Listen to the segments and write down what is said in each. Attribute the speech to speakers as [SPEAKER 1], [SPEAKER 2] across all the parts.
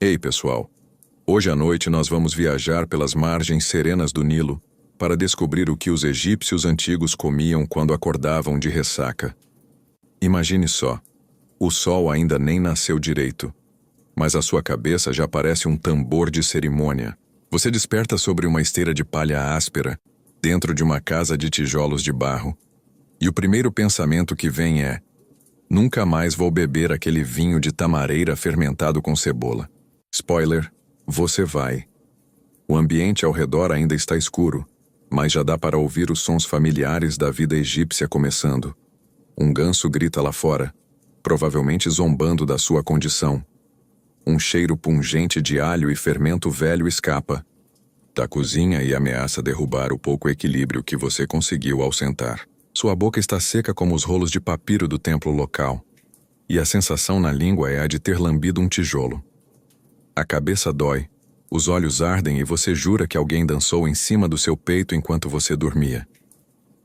[SPEAKER 1] Ei, pessoal! Hoje à noite nós vamos viajar pelas margens serenas do Nilo para descobrir o que os egípcios antigos comiam quando acordavam de ressaca. Imagine só, o sol ainda nem nasceu direito, mas a sua cabeça já parece um tambor de cerimônia. Você desperta sobre uma esteira de palha áspera, dentro de uma casa de tijolos de barro, e o primeiro pensamento que vem é: nunca mais vou beber aquele vinho de tamareira fermentado com cebola. Spoiler, você vai. O ambiente ao redor ainda está escuro, mas já dá para ouvir os sons familiares da vida egípcia começando. Um ganso grita lá fora, provavelmente zombando da sua condição. Um cheiro pungente de alho e fermento velho escapa da cozinha e ameaça derrubar o pouco equilíbrio que você conseguiu ao sentar. Sua boca está seca como os rolos de papiro do templo local, e a sensação na língua é a de ter lambido um tijolo. A cabeça dói, os olhos ardem e você jura que alguém dançou em cima do seu peito enquanto você dormia.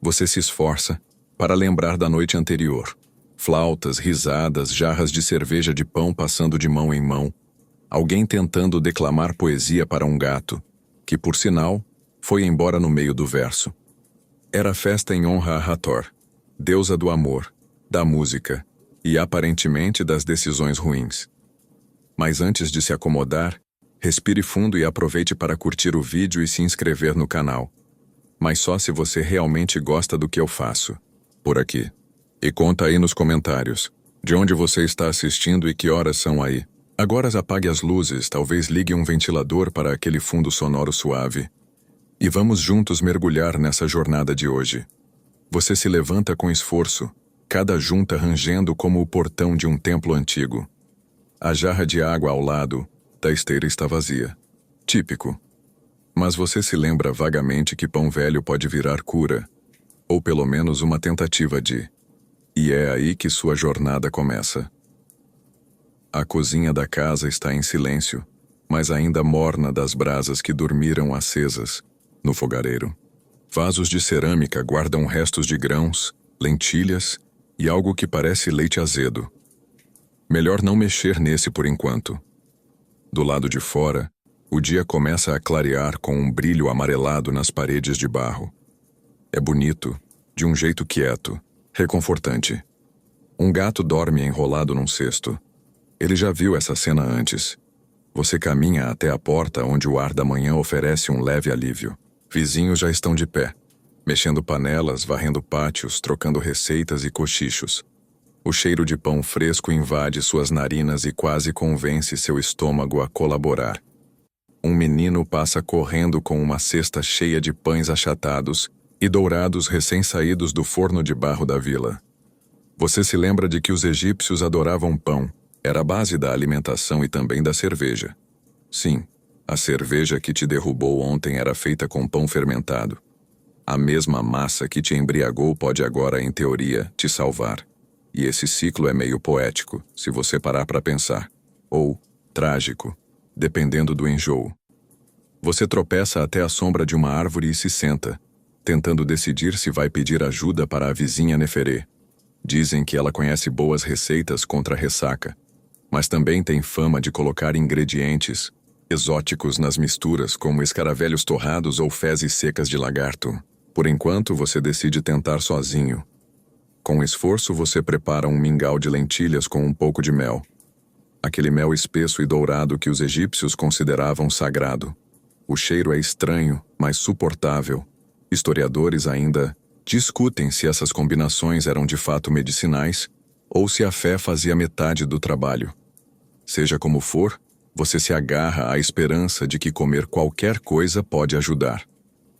[SPEAKER 1] Você se esforça para lembrar da noite anterior. Flautas, risadas, jarras de cerveja de pão passando de mão em mão. Alguém tentando declamar poesia para um gato, que, por sinal, foi embora no meio do verso. Era festa em honra a Hathor, deusa do amor, da música e, aparentemente, das decisões ruins. Mas antes de se acomodar, respire fundo e aproveite para curtir o vídeo e se inscrever no canal. Mas só se você realmente gosta do que eu faço, por aqui. E conta aí nos comentários, de onde você está assistindo e que horas são aí. Agora apague as luzes, talvez ligue um ventilador para aquele fundo sonoro suave. E vamos juntos mergulhar nessa jornada de hoje. Você se levanta com esforço, cada junta rangendo como o portão de um templo antigo. A jarra de água ao lado da esteira está vazia. Típico. Mas você se lembra vagamente que pão velho pode virar cura, ou pelo menos uma tentativa de. E é aí que sua jornada começa. A cozinha da casa está em silêncio, mas ainda morna das brasas que dormiram acesas no fogareiro. Vasos de cerâmica guardam restos de grãos, lentilhas e algo que parece leite azedo. Melhor não mexer nesse por enquanto. Do lado de fora, o dia começa a clarear com um brilho amarelado nas paredes de barro. É bonito, de um jeito quieto, reconfortante. Um gato dorme enrolado num cesto. Ele já viu essa cena antes. Você caminha até a porta onde o ar da manhã oferece um leve alívio. Vizinhos já estão de pé, mexendo panelas, varrendo pátios, trocando receitas e cochichos. O cheiro de pão fresco invade suas narinas e quase convence seu estômago a colaborar. Um menino passa correndo com uma cesta cheia de pães achatados e dourados recém-saídos do forno de barro da vila. Você se lembra de que os egípcios adoravam pão. Era a base da alimentação e também da cerveja. Sim, a cerveja que te derrubou ontem era feita com pão fermentado. A mesma massa que te embriagou pode agora, em teoria, te salvar. E esse ciclo é meio poético, se você parar para pensar. Ou trágico, dependendo do enjoo. Você tropeça até a sombra de uma árvore e se senta, tentando decidir se vai pedir ajuda para a vizinha Neferê. Dizem que ela conhece boas receitas contra a ressaca, mas também tem fama de colocar ingredientes exóticos nas misturas, como escaravelhos torrados ou fezes secas de lagarto. Por enquanto, você decide tentar sozinho. Com esforço, você prepara um mingau de lentilhas com um pouco de mel. Aquele mel espesso e dourado que os egípcios consideravam sagrado. O cheiro é estranho, mas suportável. Historiadores ainda discutem se essas combinações eram de fato medicinais ou se a fé fazia metade do trabalho. Seja como for, você se agarra à esperança de que comer qualquer coisa pode ajudar.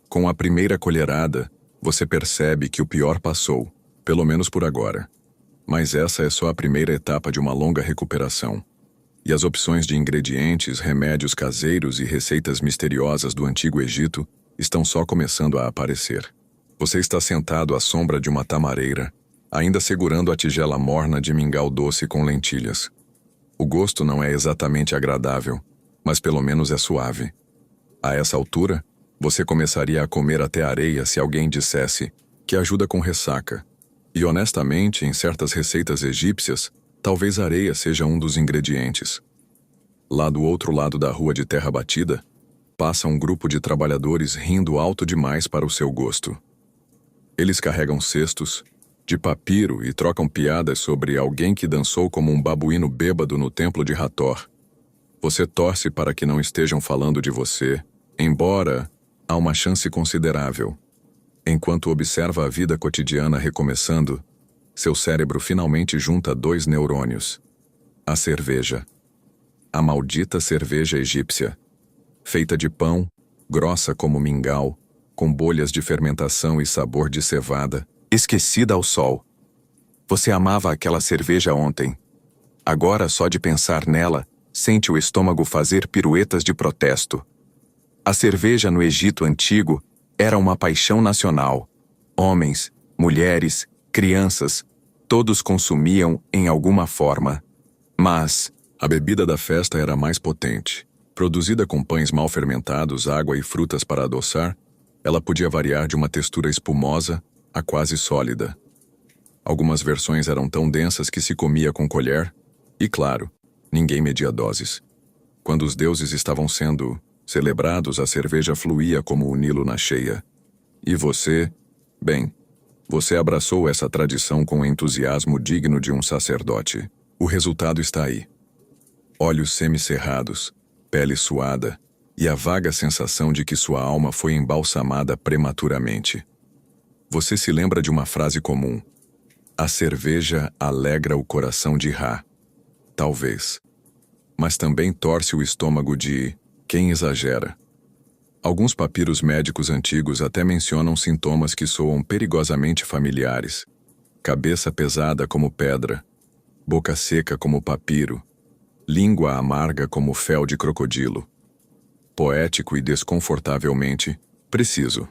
[SPEAKER 1] Com a primeira colherada, você percebe que o pior passou, pelo menos por agora. Mas essa é só a primeira etapa de uma longa recuperação. E as opções de ingredientes, remédios caseiros e receitas misteriosas do Antigo Egito estão só começando a aparecer. Você está sentado à sombra de uma tamareira, ainda segurando a tigela morna de mingau doce com lentilhas. O gosto não é exatamente agradável, mas pelo menos é suave. A essa altura, você começaria a comer até areia se alguém dissesse que ajuda com ressaca. E honestamente, em certas receitas egípcias, talvez areia seja um dos ingredientes. Lá do outro lado da rua de terra batida, passa um grupo de trabalhadores rindo alto demais para o seu gosto. Eles carregam cestos de papiro e trocam piadas sobre alguém que dançou como um babuíno bêbado no templo de Hathor. Você torce para que não estejam falando de você, embora há uma chance considerável. Enquanto observa a vida cotidiana recomeçando, seu cérebro finalmente junta dois neurônios. A cerveja. A maldita cerveja egípcia. Feita de pão, grossa como mingau, com bolhas de fermentação e sabor de cevada, esquecida ao sol. Você amava aquela cerveja ontem. Agora, só de pensar nela, sente o estômago fazer piruetas de protesto. A cerveja no Egito Antigo era uma paixão nacional. Homens, mulheres, crianças, todos consumiam em alguma forma. Mas a bebida da festa era mais potente. Produzida com pães mal fermentados, água e frutas para adoçar, ela podia variar de uma textura espumosa a quase sólida. Algumas versões eram tão densas que se comia com colher, e claro, ninguém media doses. Quando os deuses estavam sendo celebrados, a cerveja fluía como o Nilo na cheia. E você, bem, você abraçou essa tradição com entusiasmo digno de um sacerdote. O resultado está aí. Olhos semicerrados, pele suada, e a vaga sensação de que sua alma foi embalsamada prematuramente. Você se lembra de uma frase comum: a cerveja alegra o coração de Ra. Talvez. Mas também torce o estômago de quem exagera. Alguns papiros médicos antigos até mencionam sintomas que soam perigosamente familiares. Cabeça pesada como pedra, boca seca como papiro, língua amarga como fel de crocodilo. Poético e desconfortavelmente preciso.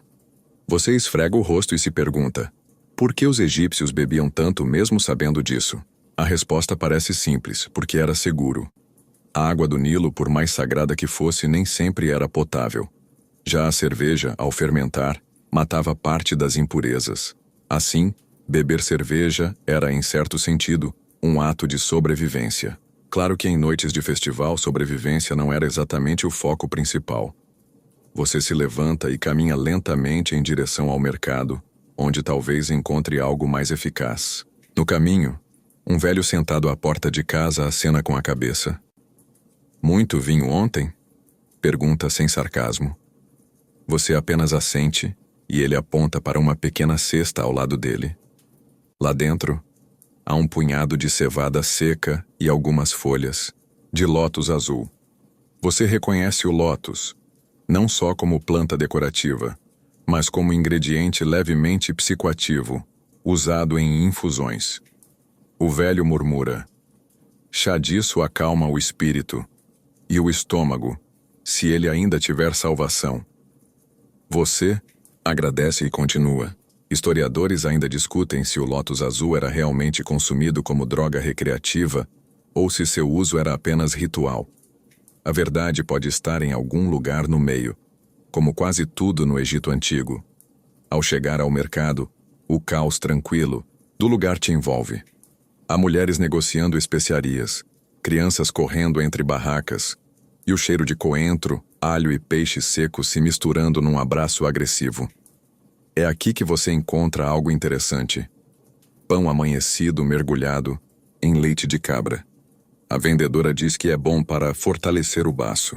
[SPEAKER 1] Você esfrega o rosto e se pergunta: por que os egípcios bebiam tanto mesmo sabendo disso? A resposta parece simples: porque era seguro. A água do Nilo, por mais sagrada que fosse, nem sempre era potável. Já a cerveja, ao fermentar, matava parte das impurezas. Assim, beber cerveja era, em certo sentido, um ato de sobrevivência. Claro que em noites de festival, sobrevivência não era exatamente o foco principal. Você se levanta e caminha lentamente em direção ao mercado, onde talvez encontre algo mais eficaz. No caminho, um velho sentado à porta de casa acena com a cabeça. Muito vinho ontem? Pergunta sem sarcasmo. Você apenas assente e ele aponta para uma pequena cesta ao lado dele. Lá dentro, há um punhado de cevada seca e algumas folhas, de lótus azul. Você reconhece o lótus, não só como planta decorativa, mas como ingrediente levemente psicoativo, usado em infusões. O velho murmura: chá disso acalma o espírito e o estômago, se ele ainda tiver salvação. Você agradece e continua. Historiadores ainda discutem se o lótus azul era realmente consumido como droga recreativa ou se seu uso era apenas ritual. A verdade pode estar em algum lugar no meio, como quase tudo no Egito Antigo. Ao chegar ao mercado, o caos tranquilo do lugar te envolve. Há mulheres negociando especiarias, crianças correndo entre barracas, e o cheiro de coentro, alho e peixe seco se misturando num abraço agressivo. É aqui que você encontra algo interessante. Pão amanhecido mergulhado em leite de cabra. A vendedora diz que é bom para fortalecer o baço.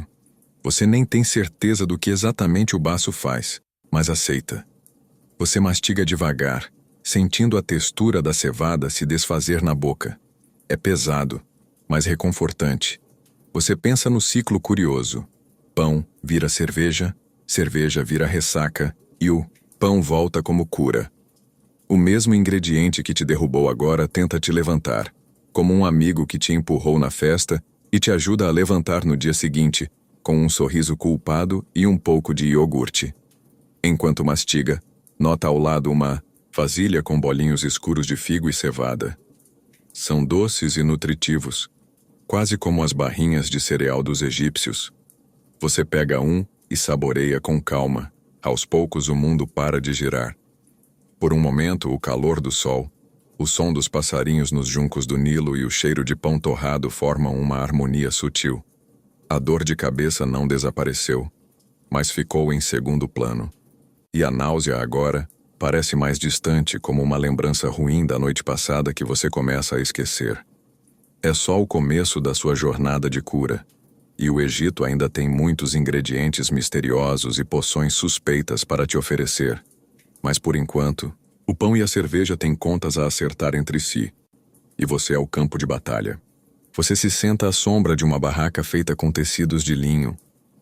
[SPEAKER 1] Você nem tem certeza do que exatamente o baço faz, mas aceita. Você mastiga devagar, sentindo a textura da cevada se desfazer na boca. É pesado, mas reconfortante. Você pensa no ciclo curioso. Pão vira cerveja, cerveja vira ressaca e o pão volta como cura. O mesmo ingrediente que te derrubou agora tenta te levantar, como um amigo que te empurrou na festa e te ajuda a levantar no dia seguinte, com um sorriso culpado e um pouco de iogurte. Enquanto mastiga, nota ao lado uma vasilha com bolinhos escuros de figo e cevada. São doces e nutritivos, quase como as barrinhas de cereal dos egípcios. Você pega um e saboreia com calma. Aos poucos o mundo para de girar. Por um momento, o calor do sol, o som dos passarinhos nos juncos do Nilo e o cheiro de pão torrado formam uma harmonia sutil. A dor de cabeça não desapareceu, mas ficou em segundo plano. E a náusea agora parece mais distante, como uma lembrança ruim da noite passada que você começa a esquecer. É só o começo da sua jornada de cura. E o Egito ainda tem muitos ingredientes misteriosos e poções suspeitas para te oferecer. Mas por enquanto, o pão e a cerveja têm contas a acertar entre si. E você é o campo de batalha. Você se senta à sombra de uma barraca feita com tecidos de linho,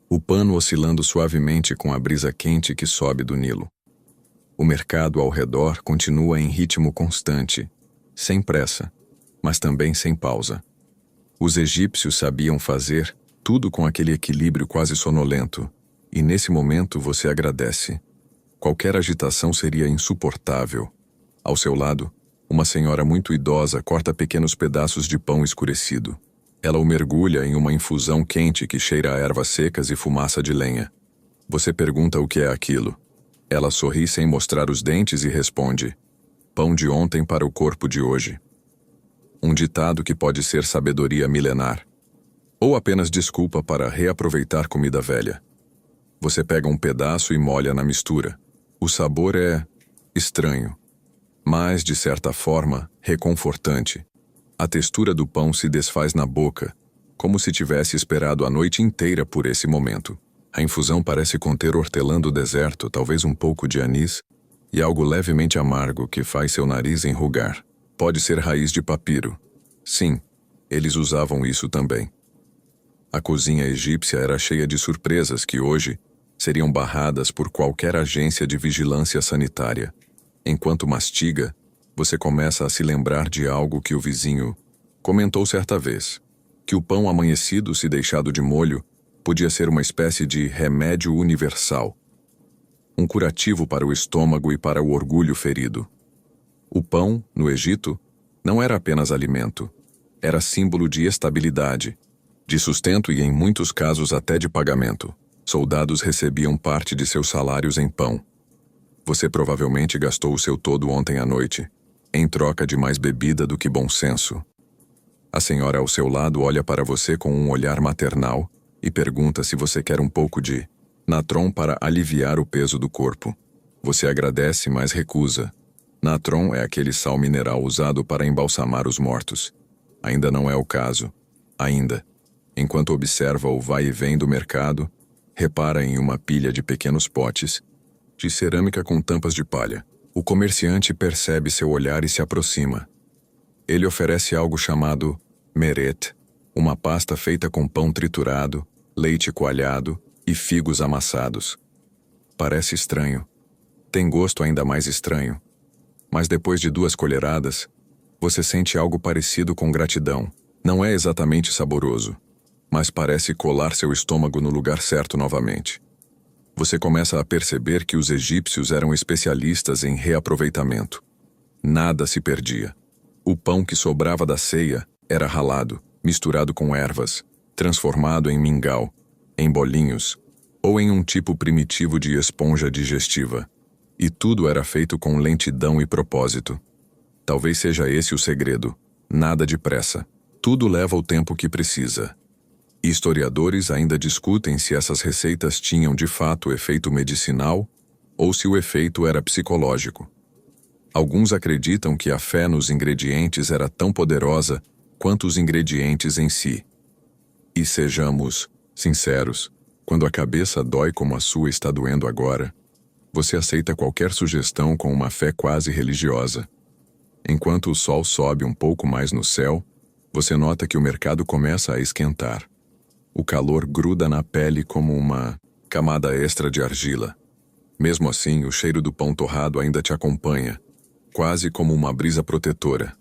[SPEAKER 1] o pano oscilando suavemente com a brisa quente que sobe do Nilo. O mercado ao redor continua em ritmo constante, sem pressa, mas também sem pausa. Os egípcios sabiam fazer tudo com aquele equilíbrio quase sonolento, e nesse momento você agradece. Qualquer agitação seria insuportável. Ao seu lado, uma senhora muito idosa corta pequenos pedaços de pão escurecido. Ela o mergulha em uma infusão quente que cheira a ervas secas e fumaça de lenha. Você pergunta o que é aquilo. Ela sorri sem mostrar os dentes e responde: pão de ontem para o corpo de hoje. Um ditado que pode ser sabedoria milenar, ou apenas desculpa para reaproveitar comida velha. Você pega um pedaço e molha na mistura. O sabor é estranho, mas, de certa forma, reconfortante. A textura do pão se desfaz na boca, como se tivesse esperado a noite inteira por esse momento. A infusão parece conter hortelã do deserto, talvez um pouco de anis, e algo levemente amargo que faz seu nariz enrugar. Pode ser raiz de papiro. Sim, eles usavam isso também. A cozinha egípcia era cheia de surpresas que hoje seriam barradas por qualquer agência de vigilância sanitária. Enquanto mastiga, você começa a se lembrar de algo que o vizinho comentou certa vez, que o pão amanhecido, se deixado de molho, podia ser uma espécie de remédio universal, um curativo para o estômago e para o orgulho ferido. O pão, no Egito, não era apenas alimento, era símbolo de estabilidade, de sustento e, em muitos casos, até de pagamento. Soldados recebiam parte de seus salários em pão. Você provavelmente gastou o seu todo ontem à noite, em troca de mais bebida do que bom senso. A senhora ao seu lado olha para você com um olhar maternal e pergunta se você quer um pouco de natron para aliviar o peso do corpo. Você agradece, mas recusa. Natron é aquele sal mineral usado para embalsamar os mortos. Ainda não é o caso. Ainda. Enquanto observa o vai e vem do mercado, repara em uma pilha de pequenos potes de cerâmica com tampas de palha. O comerciante percebe seu olhar e se aproxima. Ele oferece algo chamado meret, uma pasta feita com pão triturado, leite coalhado e figos amassados. Parece estranho. Tem gosto ainda mais estranho. Mas depois de 2 colheradas, você sente algo parecido com gratidão. Não é exatamente saboroso, mas parece colar seu estômago no lugar certo novamente. Você começa a perceber que os egípcios eram especialistas em reaproveitamento. Nada se perdia. O pão que sobrava da ceia era ralado, misturado com ervas, transformado em mingau, em bolinhos, ou em um tipo primitivo de esponja digestiva. E tudo era feito com lentidão e propósito. Talvez seja esse o segredo. Nada de pressa. Tudo leva o tempo que precisa. Historiadores ainda discutem se essas receitas tinham de fato efeito medicinal ou se o efeito era psicológico. Alguns acreditam que a fé nos ingredientes era tão poderosa quanto os ingredientes em si. E sejamos sinceros, quando a cabeça dói como a sua está doendo agora, você aceita qualquer sugestão com uma fé quase religiosa. Enquanto o sol sobe um pouco mais no céu, você nota que o mercado começa a esquentar. O calor gruda na pele como uma camada extra de argila. Mesmo assim, o cheiro do pão torrado ainda te acompanha, quase como uma brisa protetora.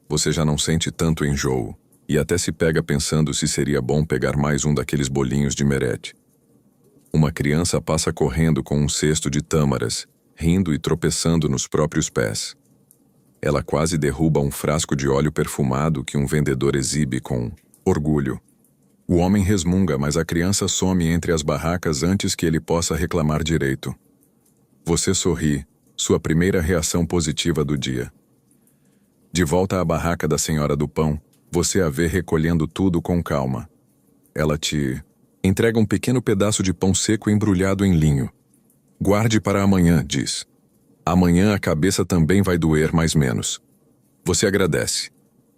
[SPEAKER 1] Você já não sente tanto enjoo, e até se pega pensando se seria bom pegar mais um daqueles bolinhos de merete. Uma criança passa correndo com um cesto de tâmaras, rindo e tropeçando nos próprios pés. Ela quase derruba um frasco de óleo perfumado que um vendedor exibe com orgulho. O homem resmunga, mas a criança some entre as barracas antes que ele possa reclamar direito. Você sorri, sua primeira reação positiva do dia. De volta à barraca da Senhora do Pão, você a vê recolhendo tudo com calma. ela te entrega um pequeno pedaço de pão seco embrulhado em linho. Guarde para amanhã, diz. Amanhã a cabeça também vai doer mais menos. Você agradece,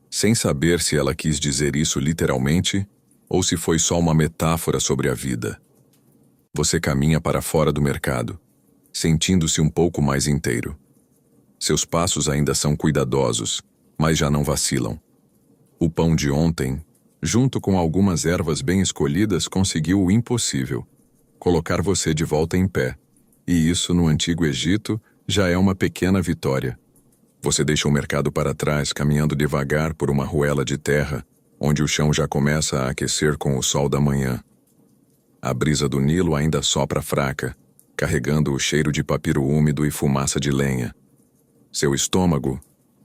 [SPEAKER 1] sem saber se ela quis dizer isso literalmente ou se foi só uma metáfora sobre a vida. Você caminha para fora do mercado, sentindo-se um pouco mais inteiro. Seus passos ainda são cuidadosos, mas já não vacilam. O pão de ontem, junto com algumas ervas bem escolhidas, conseguiu o impossível: colocar você de volta em pé. E isso, no Antigo Egito, já é uma pequena vitória. Você deixa o mercado para trás, caminhando devagar por uma ruela de terra, onde o chão já começa a aquecer com o sol da manhã. A brisa do Nilo ainda sopra fraca, carregando o cheiro de papiro úmido e fumaça de lenha. Seu estômago,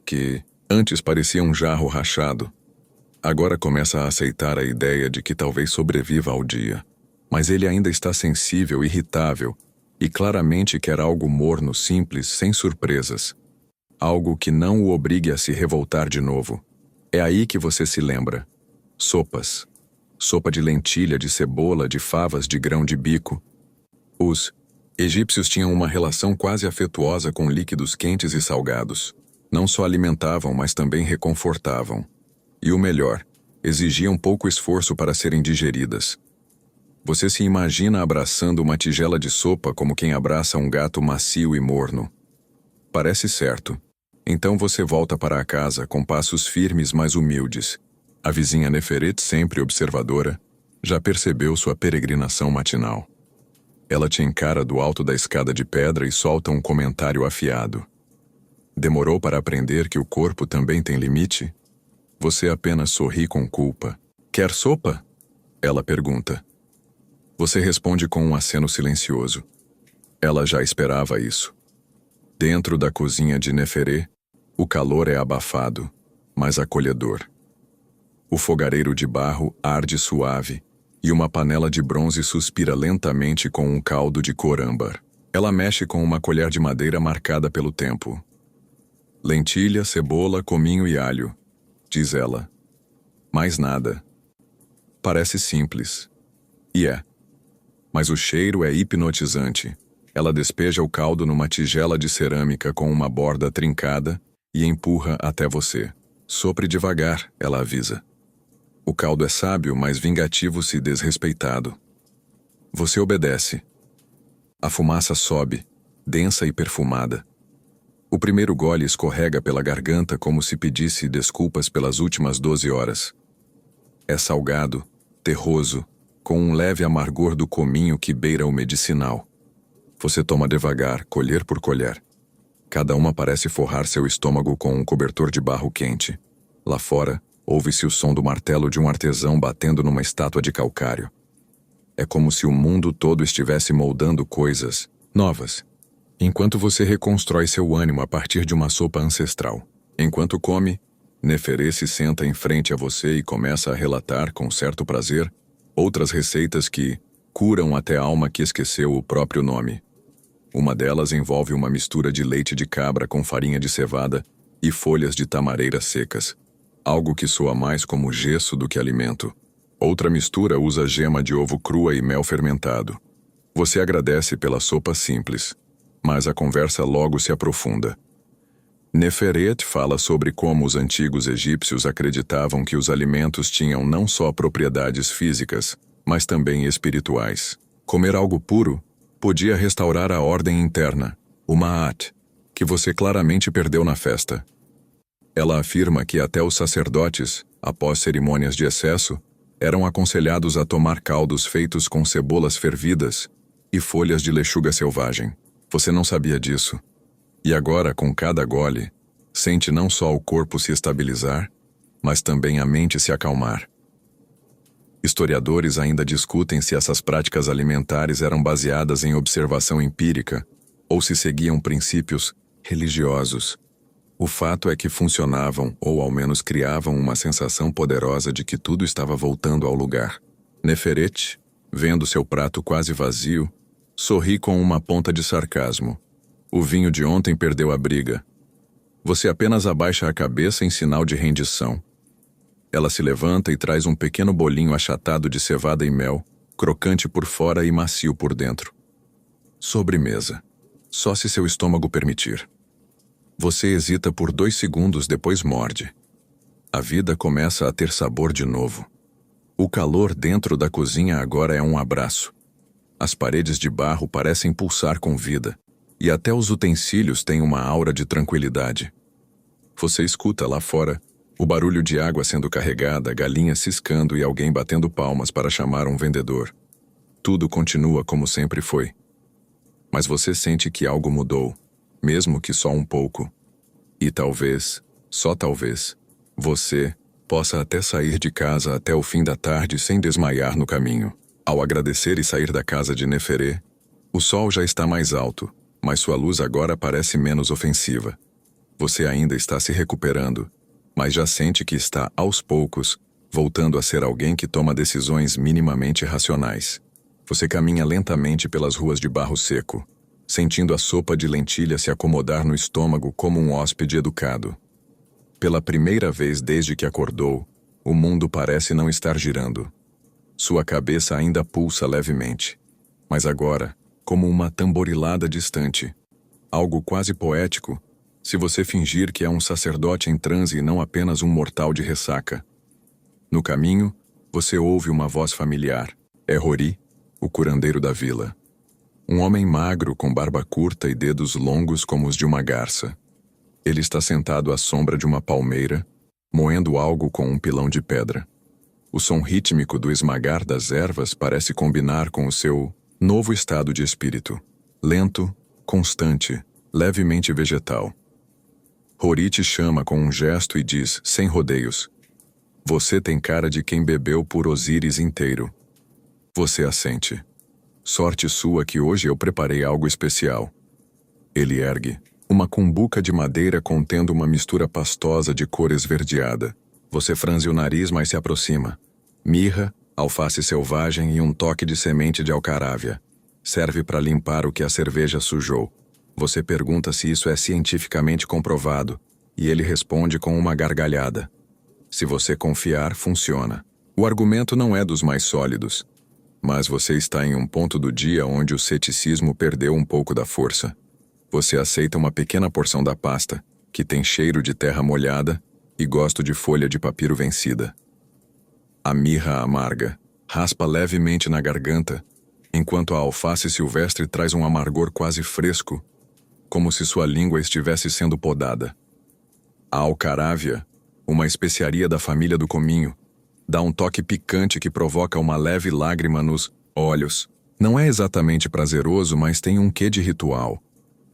[SPEAKER 1] que antes parecia um jarro rachado, agora começa a aceitar a ideia de que talvez sobreviva ao dia. Mas ele ainda está sensível, irritável, e claramente quer algo morno, simples, sem surpresas. Algo que não o obrigue a se revoltar de novo. É aí que você se lembra. Sopas. Sopa de lentilha, de cebola, de favas, de grão de bico. Os egípcios tinham uma relação quase afetuosa com líquidos quentes e salgados. Não só alimentavam, mas também reconfortavam. E o melhor, exigiam pouco esforço para serem digeridas. Você se imagina abraçando uma tigela de sopa como quem abraça um gato macio e morno. Parece certo. Então você volta para a casa com passos firmes, mas humildes. A vizinha Neferet, sempre observadora, já percebeu sua peregrinação matinal. Ela te encara do alto da escada de pedra e solta um comentário afiado. Demorou para aprender que o corpo também tem limite? Você apenas sorri com culpa. Quer sopa? Ela pergunta. Você responde com um aceno silencioso. Ela já esperava isso. Dentro da cozinha de Neferê, o calor é abafado, mas acolhedor. O fogareiro de barro arde suave e uma panela de bronze suspira lentamente com um caldo de cor âmbar. Ela mexe com uma colher de madeira marcada pelo tempo. Lentilha, cebola, cominho e alho, diz ela. Mais nada. Parece simples. E é. Mas o cheiro é hipnotizante. Ela despeja o caldo numa tigela de cerâmica com uma borda trincada e empurra até você. Sopre devagar, ela avisa. O caldo é sábio, mas vingativo se desrespeitado. Você obedece. A fumaça sobe, densa e perfumada. O primeiro gole escorrega pela garganta como se pedisse desculpas pelas últimas 12 horas. É salgado, terroso, com um leve amargor do cominho que beira o medicinal. Você toma devagar, colher por colher. Cada uma parece forrar seu estômago com um cobertor de barro quente. Lá fora, ouve-se o som do martelo de um artesão batendo numa estátua de calcário. É como se o mundo todo estivesse moldando coisas novas, enquanto você reconstrói seu ânimo a partir de uma sopa ancestral. Enquanto come, Neferê se senta em frente a você e começa a relatar, com certo prazer, outras receitas que curam até a alma que esqueceu o próprio nome. Uma delas envolve uma mistura de leite de cabra com farinha de cevada e folhas de tamareira secas, algo que soa mais como gesso do que alimento. Outra mistura usa gema de ovo crua e mel fermentado. Você agradece pela sopa simples, mas a conversa logo se aprofunda. Neferet fala sobre como os antigos egípcios acreditavam que os alimentos tinham não só propriedades físicas, mas também espirituais. Comer algo puro podia restaurar a ordem interna, o Ma'at, que você claramente perdeu na festa. Ela afirma que até os sacerdotes, após cerimônias de excesso, eram aconselhados a tomar caldos feitos com cebolas fervidas e folhas de lechuga selvagem. Você não sabia disso. E agora, com cada gole, sente não só o corpo se estabilizar, mas também a mente se acalmar. Historiadores ainda discutem se essas práticas alimentares eram baseadas em observação empírica ou se seguiam princípios religiosos. O fato é que funcionavam, ou ao menos criavam uma sensação poderosa de que tudo estava voltando ao lugar. Neferet, vendo seu prato quase vazio, sorri com uma ponta de sarcasmo. O vinho de ontem perdeu a briga. Você apenas abaixa a cabeça em sinal de rendição. Ela se levanta e traz um pequeno bolinho achatado de cevada e mel, crocante por fora e macio por dentro. Sobremesa. Só se seu estômago permitir. Você hesita por 2 segundos, depois morde. A vida começa a ter sabor de novo. O calor dentro da cozinha agora é um abraço. As paredes de barro parecem pulsar com vida, e até os utensílios têm uma aura de tranquilidade. Você escuta lá fora o barulho de água sendo carregada, galinhas ciscando e alguém batendo palmas para chamar um vendedor. Tudo continua como sempre foi. Mas você sente que algo mudou, mesmo que só um pouco. E talvez, só talvez, você possa até sair de casa até o fim da tarde sem desmaiar no caminho. Ao agradecer e sair da casa de Neferê, o sol já está mais alto, mas sua luz agora parece menos ofensiva. Você ainda está se recuperando, mas já sente que está, aos poucos, voltando a ser alguém que toma decisões minimamente racionais. Você caminha lentamente pelas ruas de barro seco, sentindo a sopa de lentilha se acomodar no estômago como um hóspede educado. Pela primeira vez desde que acordou, o mundo parece não estar girando. Sua cabeça ainda pulsa levemente, mas agora, como uma tamborilada distante. Algo quase poético, se você fingir que é um sacerdote em transe e não apenas um mortal de ressaca. No caminho, você ouve uma voz familiar. É Rory, o curandeiro da vila. Um homem magro com barba curta e dedos longos como os de uma garça. Ele está sentado à sombra de uma palmeira, moendo algo com um pilão de pedra. O som rítmico do esmagar das ervas parece combinar com o seu novo estado de espírito. Lento, constante, levemente vegetal. Rory te chama com um gesto e diz, sem rodeios: "Você tem cara de quem bebeu por Osíris inteiro." Você assente. Sorte sua que hoje eu preparei algo especial. Ele ergue uma cumbuca de madeira contendo uma mistura pastosa de cor esverdeada. Você franze o nariz, mas se aproxima. Mirra, alface selvagem e um toque de semente de alcarávia. Serve para limpar o que a cerveja sujou. Você pergunta se isso é cientificamente comprovado, e ele responde com uma gargalhada. Se você confiar, funciona. O argumento não é dos mais sólidos, mas você está em um ponto do dia onde o ceticismo perdeu um pouco da força. Você aceita uma pequena porção da pasta, que tem cheiro de terra molhada e gosto de folha de papiro vencida. A mirra amarga raspa levemente na garganta, enquanto a alface silvestre traz um amargor quase fresco, como se sua língua estivesse sendo podada. A alcarávia, uma especiaria da família do cominho, dá um toque picante que provoca uma leve lágrima nos olhos. Não é exatamente prazeroso, mas tem um quê de ritual,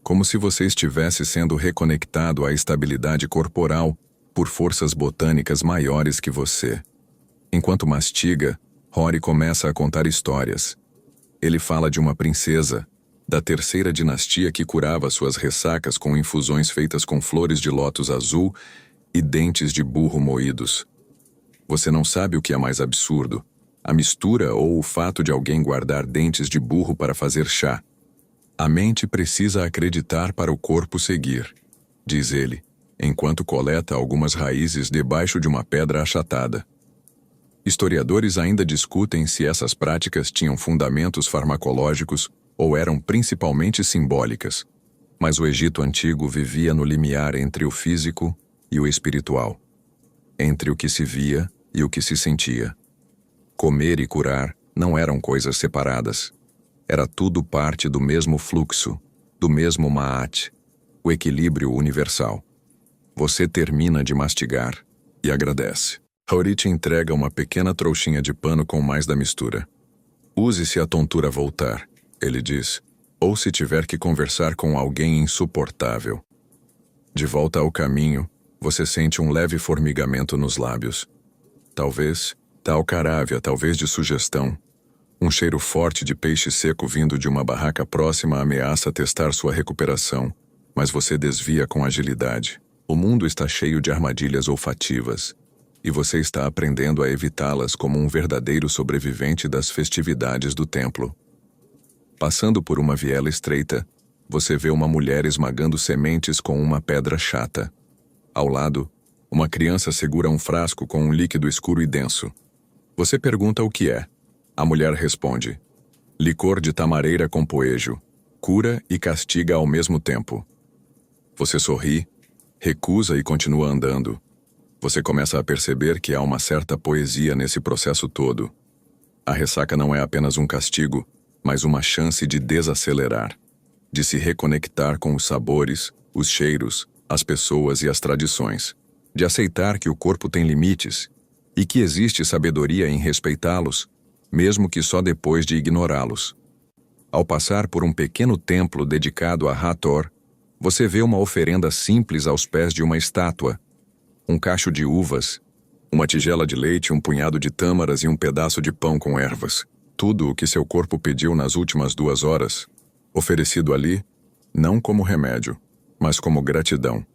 [SPEAKER 1] como se você estivesse sendo reconectado à estabilidade corporal por forças botânicas maiores que você. Enquanto mastiga, Rory começa a contar histórias. Ele fala de uma princesa da terceira dinastia que curava suas ressacas com infusões feitas com flores de lótus azul e dentes de burro moídos. Você não sabe o que é mais absurdo, a mistura ou o fato de alguém guardar dentes de burro para fazer chá. A mente precisa acreditar para o corpo seguir, diz ele, enquanto coleta algumas raízes debaixo de uma pedra achatada. Historiadores ainda discutem se essas práticas tinham fundamentos farmacológicos ou eram principalmente simbólicas, mas o Egito Antigo vivia no limiar entre o físico e o espiritual, entre o que se via e o que se sentia. Comer e curar não eram coisas separadas. Era tudo parte do mesmo fluxo, do mesmo Ma'at, o equilíbrio universal. Você termina de mastigar e agradece. Rory te entrega uma pequena trouxinha de pano com mais da mistura. Use se a tontura voltar, ele diz, ou se tiver que conversar com alguém insuportável. De volta ao caminho, você sente um leve formigamento nos lábios. Talvez da alcarávia, talvez de sugestão. Um cheiro forte de peixe seco vindo de uma barraca próxima ameaça testar sua recuperação, mas você desvia com agilidade. O mundo está cheio de armadilhas olfativas, e você está aprendendo a evitá-las como um verdadeiro sobrevivente das festividades do templo. Passando por uma viela estreita, você vê uma mulher esmagando sementes com uma pedra chata. Ao lado, Uma criança segura um frasco com um líquido escuro e denso. Você pergunta o que é. A mulher responde: licor de tamareira com poejo, cura e castiga ao mesmo tempo. Você sorri, recusa e continua andando. Você começa a perceber que há uma certa poesia nesse processo todo. A ressaca não é apenas um castigo, mas uma chance de desacelerar, de se reconectar com os sabores, os cheiros, as pessoas e as tradições, de aceitar que o corpo tem limites e que existe sabedoria em respeitá-los, mesmo que só depois de ignorá-los. Ao passar por um pequeno templo dedicado a Hathor, você vê uma oferenda simples aos pés de uma estátua, um cacho de uvas, uma tigela de leite, um punhado de tâmaras e um pedaço de pão com ervas. Tudo o que seu corpo pediu nas últimas 2 horas, oferecido ali, não como remédio, mas como gratidão.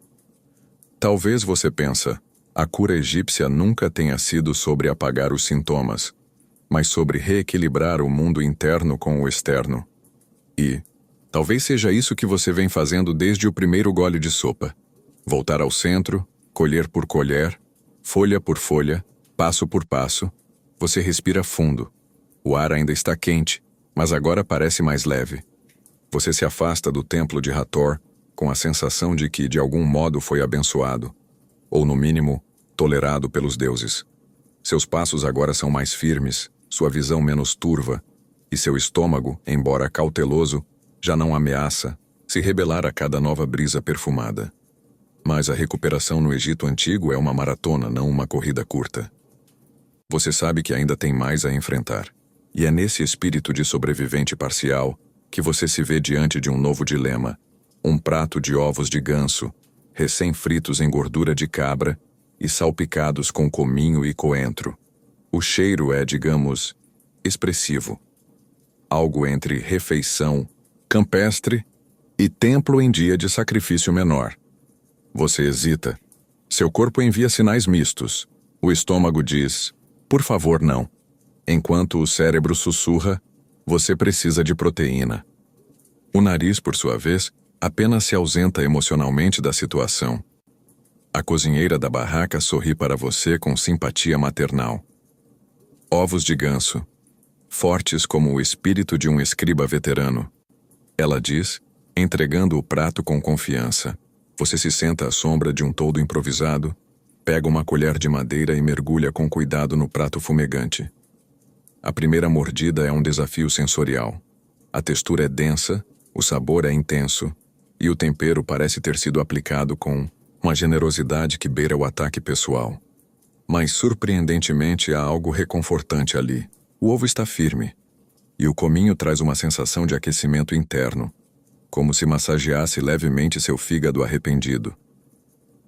[SPEAKER 1] Talvez você pensa, a cura egípcia nunca tenha sido sobre apagar os sintomas, mas sobre reequilibrar o mundo interno com o externo. E talvez seja isso que você vem fazendo desde o primeiro gole de sopa. Voltar ao centro, colher por colher, folha por folha, passo por passo, você respira fundo. O ar ainda está quente, mas agora parece mais leve. Você se afasta do templo de Hathor com a sensação de que de algum modo foi abençoado, ou no mínimo, tolerado pelos deuses. Seus passos agora são mais firmes, sua visão menos turva, e seu estômago, embora cauteloso, já não ameaça se rebelar a cada nova brisa perfumada. Mas a recuperação no Egito Antigo é uma maratona, não uma corrida curta. Você sabe que ainda tem mais a enfrentar. E é nesse espírito de sobrevivente parcial que você se vê diante de um novo dilema. Um prato de ovos de ganso, recém-fritos em gordura de cabra e salpicados com cominho e coentro. O cheiro é, digamos, expressivo. Algo entre refeição campestre e templo em dia de sacrifício menor. Você hesita. Seu corpo envia sinais mistos. O estômago diz, por favor, não. Enquanto o cérebro sussurra, você precisa de proteína. O nariz, por sua vez, apenas se ausenta emocionalmente da situação. A cozinheira da barraca sorri para você com simpatia maternal. Ovos de ganso, fortes como o espírito de um escriba veterano. Ela diz, entregando o prato com confiança. Você se senta à sombra de um toldo improvisado, pega uma colher de madeira e mergulha com cuidado no prato fumegante. A primeira mordida é um desafio sensorial. A textura é densa, o sabor é intenso, e o tempero parece ter sido aplicado com uma generosidade que beira o ataque pessoal. Mas, surpreendentemente, há algo reconfortante ali. O ovo está firme, e o cominho traz uma sensação de aquecimento interno, como se massageasse levemente seu fígado arrependido.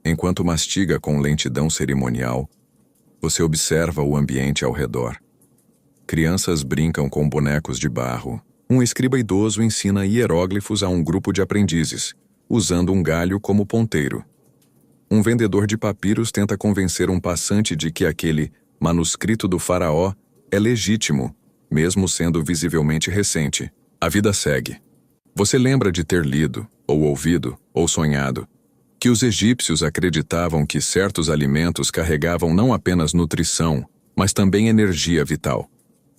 [SPEAKER 1] Enquanto mastiga com lentidão cerimonial, você observa o ambiente ao redor. Crianças brincam com bonecos de barro. Um escriba idoso ensina hieróglifos a um grupo de aprendizes, usando um galho como ponteiro. Um vendedor de papiros tenta convencer um passante de que aquele manuscrito do faraó é legítimo, mesmo sendo visivelmente recente. A vida segue. Você lembra de ter lido, ou ouvido, ou sonhado, que os egípcios acreditavam que certos alimentos carregavam não apenas nutrição, mas também energia vital.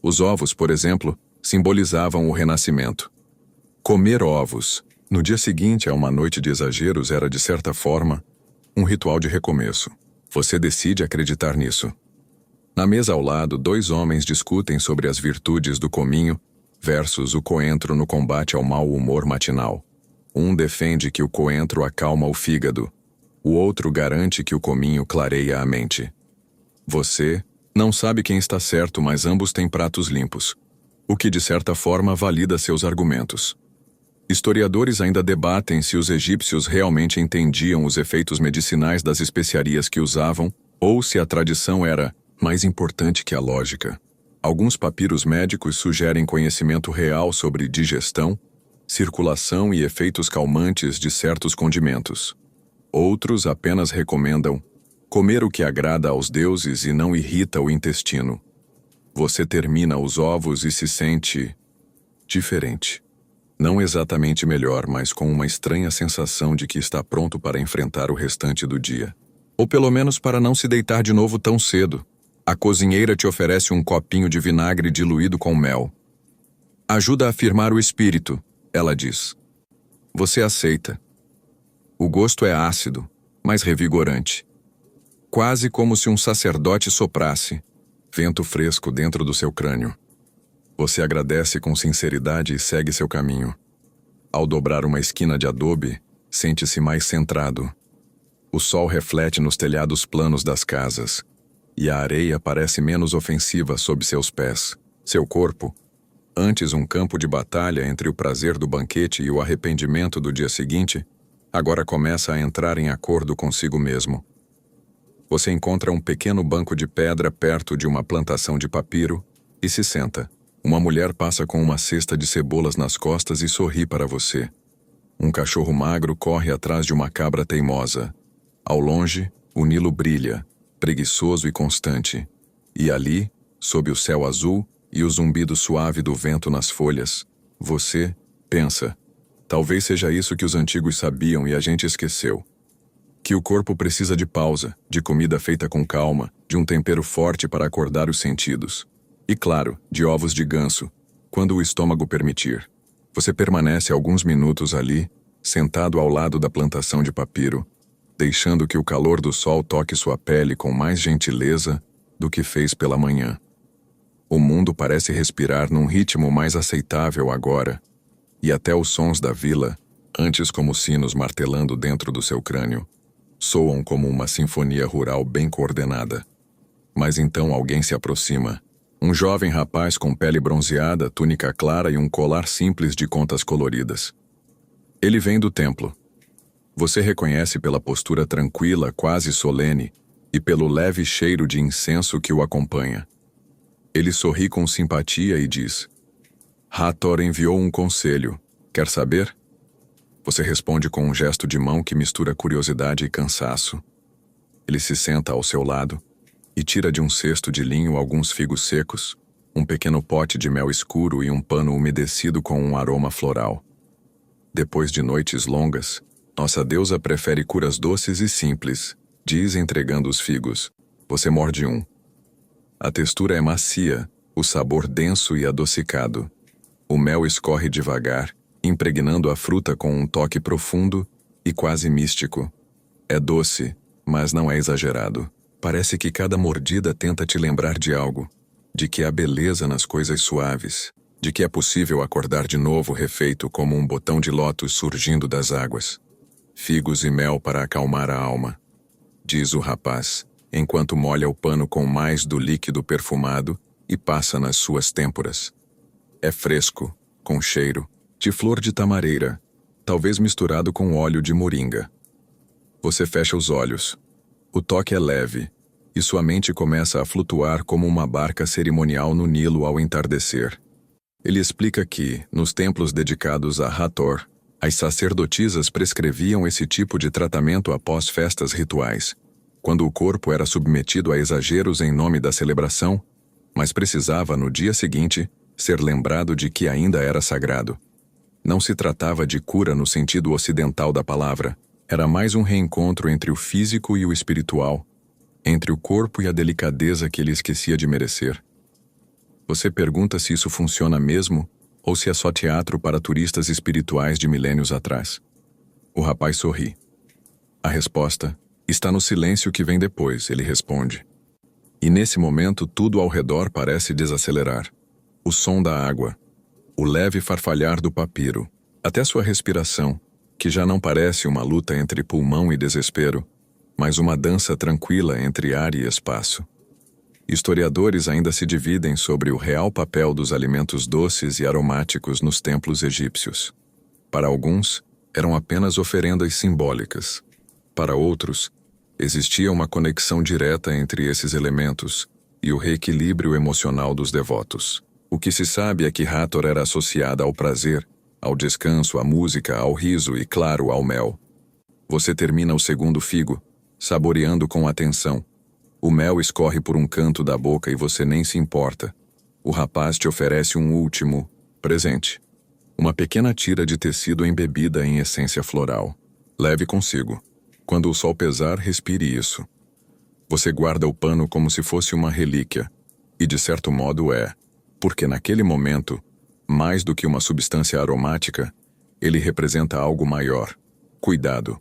[SPEAKER 1] Os ovos, por exemplo, simbolizavam o renascimento. Comer ovos, no dia seguinte a uma noite de exageros, era, de certa forma, um ritual de recomeço. Você decide acreditar nisso. Na mesa ao lado, 2 homens discutem sobre as virtudes do cominho versus o coentro no combate ao mau humor matinal. Um defende que o coentro acalma o fígado. O outro garante que o cominho clareia a mente. Você não sabe quem está certo, mas ambos têm pratos limpos, o que de certa forma valida seus argumentos. Historiadores ainda debatem se os egípcios realmente entendiam os efeitos medicinais das especiarias que usavam, ou se a tradição era mais importante que a lógica. Alguns papiros médicos sugerem conhecimento real sobre digestão, circulação e efeitos calmantes de certos condimentos. Outros apenas recomendam comer o que agrada aos deuses e não irrita o intestino. Você termina os ovos e se sente diferente. Não exatamente melhor, mas com uma estranha sensação de que está pronto para enfrentar o restante do dia. Ou pelo menos para não se deitar de novo tão cedo. A cozinheira te oferece um copinho de vinagre diluído com mel. Ajuda a firmar o espírito, ela diz. Você aceita. O gosto é ácido, mas revigorante. Quase como se um sacerdote soprasse, vento fresco dentro do seu crânio. Você agradece com sinceridade e segue seu caminho. Ao dobrar uma esquina de adobe, sente-se mais centrado. O sol reflete nos telhados planos das casas, e a areia parece menos ofensiva sob seus pés. Seu corpo, antes um campo de batalha entre o prazer do banquete e o arrependimento do dia seguinte, agora começa a entrar em acordo consigo mesmo. Você encontra um pequeno banco de pedra perto de uma plantação de papiro e se senta. Uma mulher passa com uma cesta de cebolas nas costas e sorri para você. Um cachorro magro corre atrás de uma cabra teimosa. Ao longe, o Nilo brilha, preguiçoso e constante. E ali, sob o céu azul e o zumbido suave do vento nas folhas, você pensa: talvez seja isso que os antigos sabiam e a gente esqueceu. Que o corpo precisa de pausa, de comida feita com calma, de um tempero forte para acordar os sentidos. E claro, de ovos de ganso, quando o estômago permitir. Você permanece alguns minutos ali, sentado ao lado da plantação de papiro, deixando que o calor do sol toque sua pele com mais gentileza do que fez pela manhã. O mundo parece respirar num ritmo mais aceitável agora, e até os sons da vila, antes como sinos martelando dentro do seu crânio, soam como uma sinfonia rural bem coordenada. Mas então alguém se aproxima. Um jovem rapaz com pele bronzeada, túnica clara e um colar simples de contas coloridas. Ele vem do templo. Você reconhece pela postura tranquila, quase solene, e pelo leve cheiro de incenso que o acompanha. Ele sorri com simpatia e diz: Hathor enviou um conselho. Quer saber? Você responde com um gesto de mão que mistura curiosidade e cansaço. Ele se senta ao seu lado e tira de um cesto de linho alguns figos secos, um pequeno pote de mel escuro e um pano umedecido com um aroma floral. Depois de noites longas, nossa deusa prefere curas doces e simples, diz entregando os figos. Você morde um. A textura é macia, o sabor denso e adocicado. O mel escorre devagar, impregnando a fruta com um toque profundo e quase místico. É doce, mas não é exagerado. Parece que cada mordida tenta te lembrar de algo, de que há beleza nas coisas suaves, de que é possível acordar de novo refeito como um botão de lótus surgindo das águas. Figos e mel para acalmar a alma, diz o rapaz, enquanto molha o pano com mais do líquido perfumado e passa nas suas têmporas. É fresco, com cheiro, de flor de tamareira, talvez misturado com óleo de moringa. Você fecha os olhos. O toque é leve, e sua mente começa a flutuar como uma barca cerimonial no Nilo ao entardecer. Ele explica que, nos templos dedicados a Hathor, as sacerdotisas prescreviam esse tipo de tratamento após festas rituais, quando o corpo era submetido a exageros em nome da celebração, mas precisava, no dia seguinte, ser lembrado de que ainda era sagrado. Não se tratava de cura no sentido ocidental da palavra, era mais um reencontro entre o físico e o espiritual, entre o corpo e a delicadeza que ele esquecia de merecer. Você pergunta se isso funciona mesmo ou se é só teatro para turistas espirituais de milênios atrás. O rapaz sorri. A resposta está no silêncio que vem depois, ele responde. E nesse momento tudo ao redor parece desacelerar. O som da água, o leve farfalhar do papiro, até sua respiração, que já não parece uma luta entre pulmão e desespero, mas uma dança tranquila entre ar e espaço. Historiadores ainda se dividem sobre o real papel dos alimentos doces e aromáticos nos templos egípcios. Para alguns, eram apenas oferendas simbólicas. Para outros, existia uma conexão direta entre esses elementos e o reequilíbrio emocional dos devotos. O que se sabe é que Hathor era associada ao prazer, ao descanso, à música, ao riso e, claro, ao mel. Você termina o segundo figo, saboreando com atenção. O mel escorre por um canto da boca e você nem se importa. O rapaz te oferece um último presente. Uma pequena tira de tecido embebida em essência floral. Leve consigo. Quando o sol pesar, respire isso. Você guarda o pano como se fosse uma relíquia, e de certo modo é, porque naquele momento, mais do que uma substância aromática, ele representa algo maior: cuidado.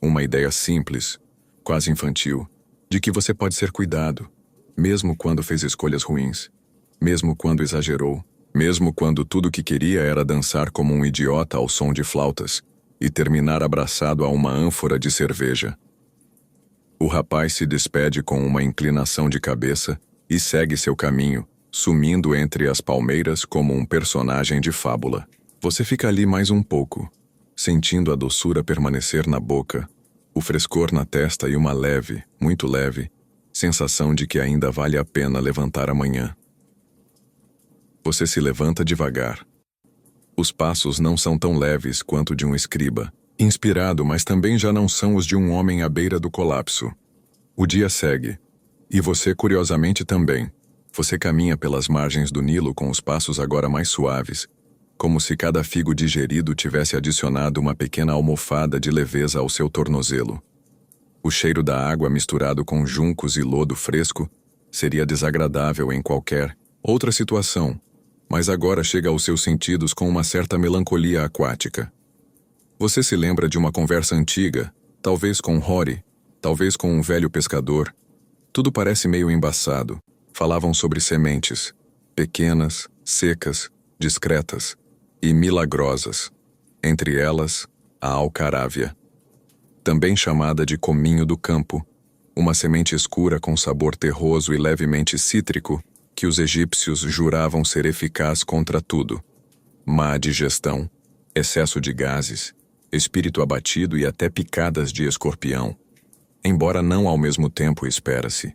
[SPEAKER 1] Uma ideia simples, quase infantil, de que você pode ser cuidado, mesmo quando fez escolhas ruins, mesmo quando exagerou, mesmo quando tudo o que queria era dançar como um idiota ao som de flautas e terminar abraçado a uma ânfora de cerveja. O rapaz se despede com uma inclinação de cabeça e segue seu caminho, sumindo entre as palmeiras como um personagem de fábula. Você fica ali mais um pouco, sentindo a doçura permanecer na boca, o frescor na testa e uma leve, muito leve, sensação de que ainda vale a pena levantar amanhã. Você se levanta devagar. Os passos não são tão leves quanto de um escriba, inspirado, mas também já não são os de um homem à beira do colapso. O dia segue. E você, curiosamente, também. Você caminha pelas margens do Nilo com os passos agora mais suaves, como se cada figo digerido tivesse adicionado uma pequena almofada de leveza ao seu tornozelo. O cheiro da água misturado com juncos e lodo fresco seria desagradável em qualquer outra situação, mas agora chega aos seus sentidos com uma certa melancolia aquática. Você se lembra de uma conversa antiga, talvez com Rory, talvez com um velho pescador. Tudo parece meio embaçado. Falavam sobre sementes, pequenas, secas, discretas e milagrosas. Entre elas, a alcarávia, também chamada de cominho do campo, uma semente escura com sabor terroso e levemente cítrico que os egípcios juravam ser eficaz contra tudo: má digestão, excesso de gases, espírito abatido e até picadas de escorpião. Embora não ao mesmo tempo, espera-se.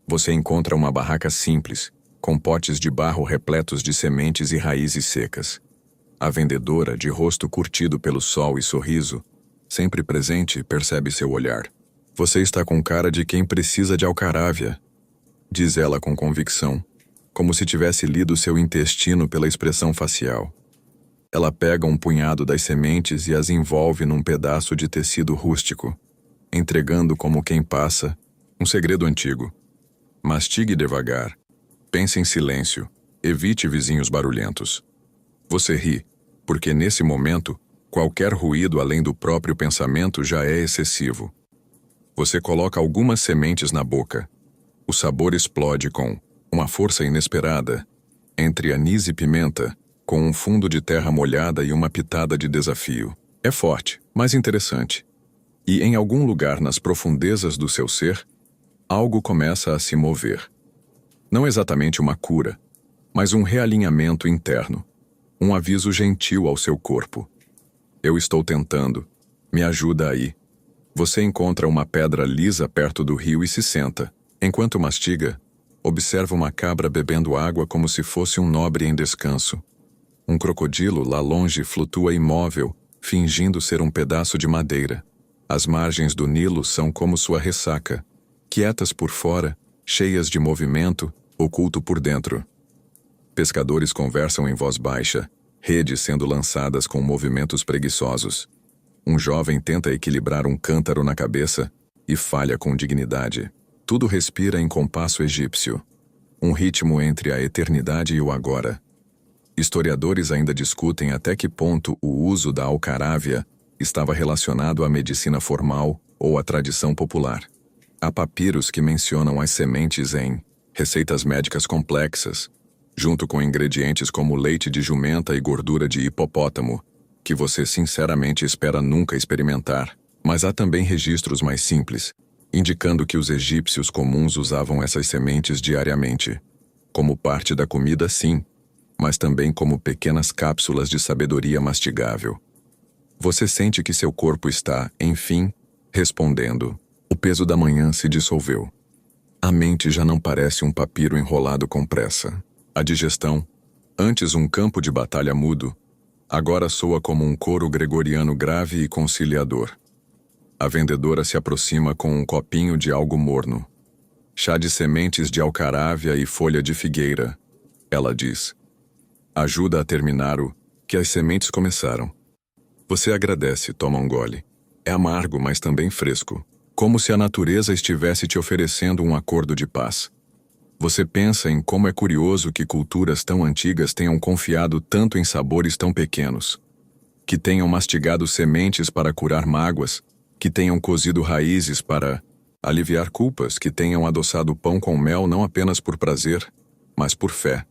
[SPEAKER 1] Você encontra uma barraca simples, com potes de barro repletos de sementes e raízes secas. A vendedora, de rosto curtido pelo sol e sorriso, sempre presente, percebe seu olhar. Você está com cara de quem precisa de alcarávia, diz ela com convicção, como se tivesse lido seu intestino pela expressão facial. Ela pega um punhado das sementes e as envolve num pedaço de tecido rústico, entregando como quem passa um segredo antigo. Mastigue devagar. Pense em silêncio. Evite vizinhos barulhentos. Você ri, porque nesse momento, qualquer ruído além do próprio pensamento já é excessivo. Você coloca algumas sementes na boca. O sabor explode com uma força inesperada, entre anis e pimenta, com um fundo de terra molhada e uma pitada de desafio. É forte, mas interessante. E em algum lugar nas profundezas do seu ser, algo começa a se mover. Não exatamente uma cura, mas um realinhamento interno. Um aviso gentil ao seu corpo. Eu estou tentando. Me ajuda aí. Você encontra uma pedra lisa perto do rio e se senta. Enquanto mastiga, observa uma cabra bebendo água como se fosse um nobre em descanso. Um crocodilo lá longe flutua imóvel, fingindo ser um pedaço de madeira. As margens do Nilo são como sua ressaca, quietas por fora, cheias de movimento, oculto por dentro. Pescadores conversam em voz baixa, redes sendo lançadas com movimentos preguiçosos. Um jovem tenta equilibrar um cântaro na cabeça e falha com dignidade. Tudo respira em compasso egípcio, um ritmo entre a eternidade e o agora. Historiadores ainda discutem até que ponto o uso da alcarávia estava relacionado à medicina formal ou à tradição popular. Há papiros que mencionam as sementes em receitas médicas complexas, junto com ingredientes como leite de jumenta e gordura de hipopótamo, que você sinceramente espera nunca experimentar. Mas há também registros mais simples, indicando que os egípcios comuns usavam essas sementes diariamente, como parte da comida, sim, mas também como pequenas cápsulas de sabedoria mastigável. Você sente que seu corpo está, enfim, respondendo. O peso da manhã se dissolveu. A mente já não parece um papiro enrolado com pressa. A digestão, antes um campo de batalha mudo, agora soa como um coro gregoriano grave e conciliador. A vendedora se aproxima com um copinho de algo morno. Chá de sementes de alcarávia e folha de figueira, ela diz. Ajuda a terminar o que as sementes começaram. Você agradece, toma um gole. É amargo, mas também fresco, como se a natureza estivesse te oferecendo um acordo de paz. Você pensa em como é curioso que culturas tão antigas tenham confiado tanto em sabores tão pequenos. Que tenham mastigado sementes para curar mágoas, que tenham cozido raízes para aliviar culpas, que tenham adoçado pão com mel não apenas por prazer, mas por fé.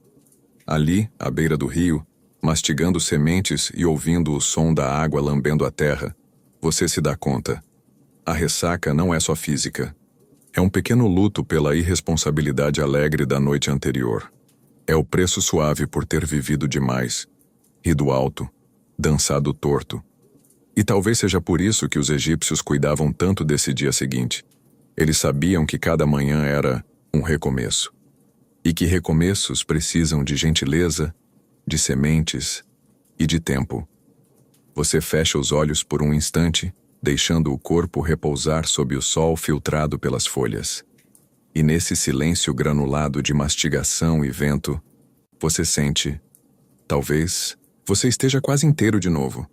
[SPEAKER 1] Ali, à beira do rio, mastigando sementes e ouvindo o som da água lambendo a terra, você se dá conta. A ressaca não é só física. É um pequeno luto pela irresponsabilidade alegre da noite anterior. É o preço suave por ter vivido demais, rido alto, dançado torto. E talvez seja por isso que os egípcios cuidavam tanto desse dia seguinte. Eles sabiam que cada manhã era um recomeço. E que recomeços precisam de gentileza, de sementes e de tempo. Você fecha os olhos por um instante, deixando o corpo repousar sob o sol filtrado pelas folhas. E nesse silêncio granulado de mastigação e vento, você sente, talvez, você esteja quase inteiro de novo.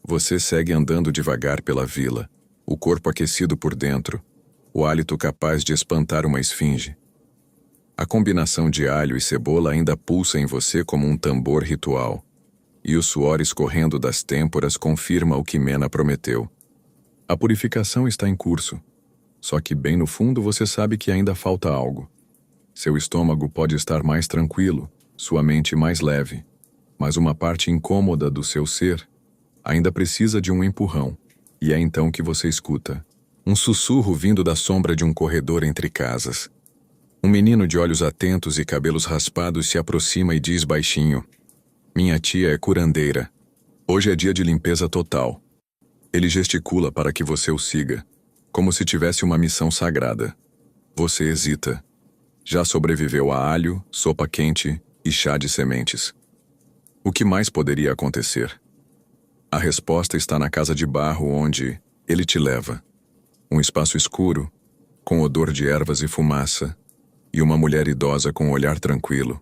[SPEAKER 1] Você segue andando devagar pela vila, o corpo aquecido por dentro, o hálito capaz de espantar uma esfinge. A combinação de alho e cebola ainda pulsa em você como um tambor ritual, e o suor escorrendo das têmporas confirma o que Mena prometeu. A purificação está em curso, só que bem no fundo você sabe que ainda falta algo. Seu estômago pode estar mais tranquilo, sua mente mais leve, mas uma parte incômoda do seu ser ainda precisa de um empurrão, e é então que você escuta um sussurro vindo da sombra de um corredor entre casas. Um menino de olhos atentos e cabelos raspados se aproxima e diz baixinho: "Minha tia é curandeira. Hoje é dia de limpeza total." Ele gesticula para que você o siga, como se tivesse uma missão sagrada. Você hesita. Já sobreviveu a alho, sopa quente e chá de sementes. O que mais poderia acontecer? A resposta está na casa de barro onde ele te leva. Um espaço escuro, com odor de ervas e fumaça, e uma mulher idosa com um olhar tranquilo.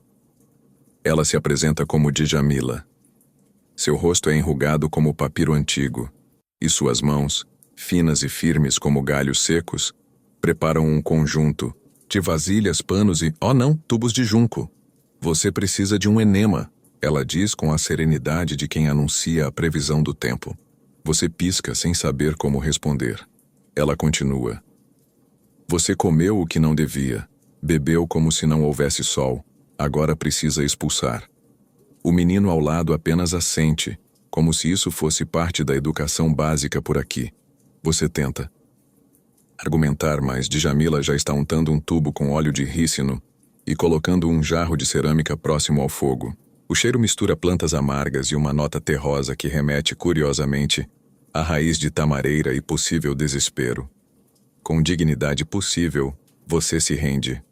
[SPEAKER 1] Ela se apresenta como Djamila. Seu rosto é enrugado como papiro antigo, e suas mãos, finas e firmes como galhos secos, preparam um conjunto de vasilhas, panos e, oh não, tubos de junco. Você precisa de um enema, ela diz com a serenidade de quem anuncia a previsão do tempo. Você pisca sem saber como responder. Ela continua. Você comeu o que não devia, bebeu como se não houvesse sol, agora precisa expulsar. O menino ao lado apenas assente, como se isso fosse parte da educação básica por aqui. Você tenta argumentar, mas Djamila já está untando um tubo com óleo de rícino e colocando um jarro de cerâmica próximo ao fogo. O cheiro mistura plantas amargas e uma nota terrosa que remete, curiosamente, à raiz de tamareira e possível desespero. Com dignidade possível, você se rende.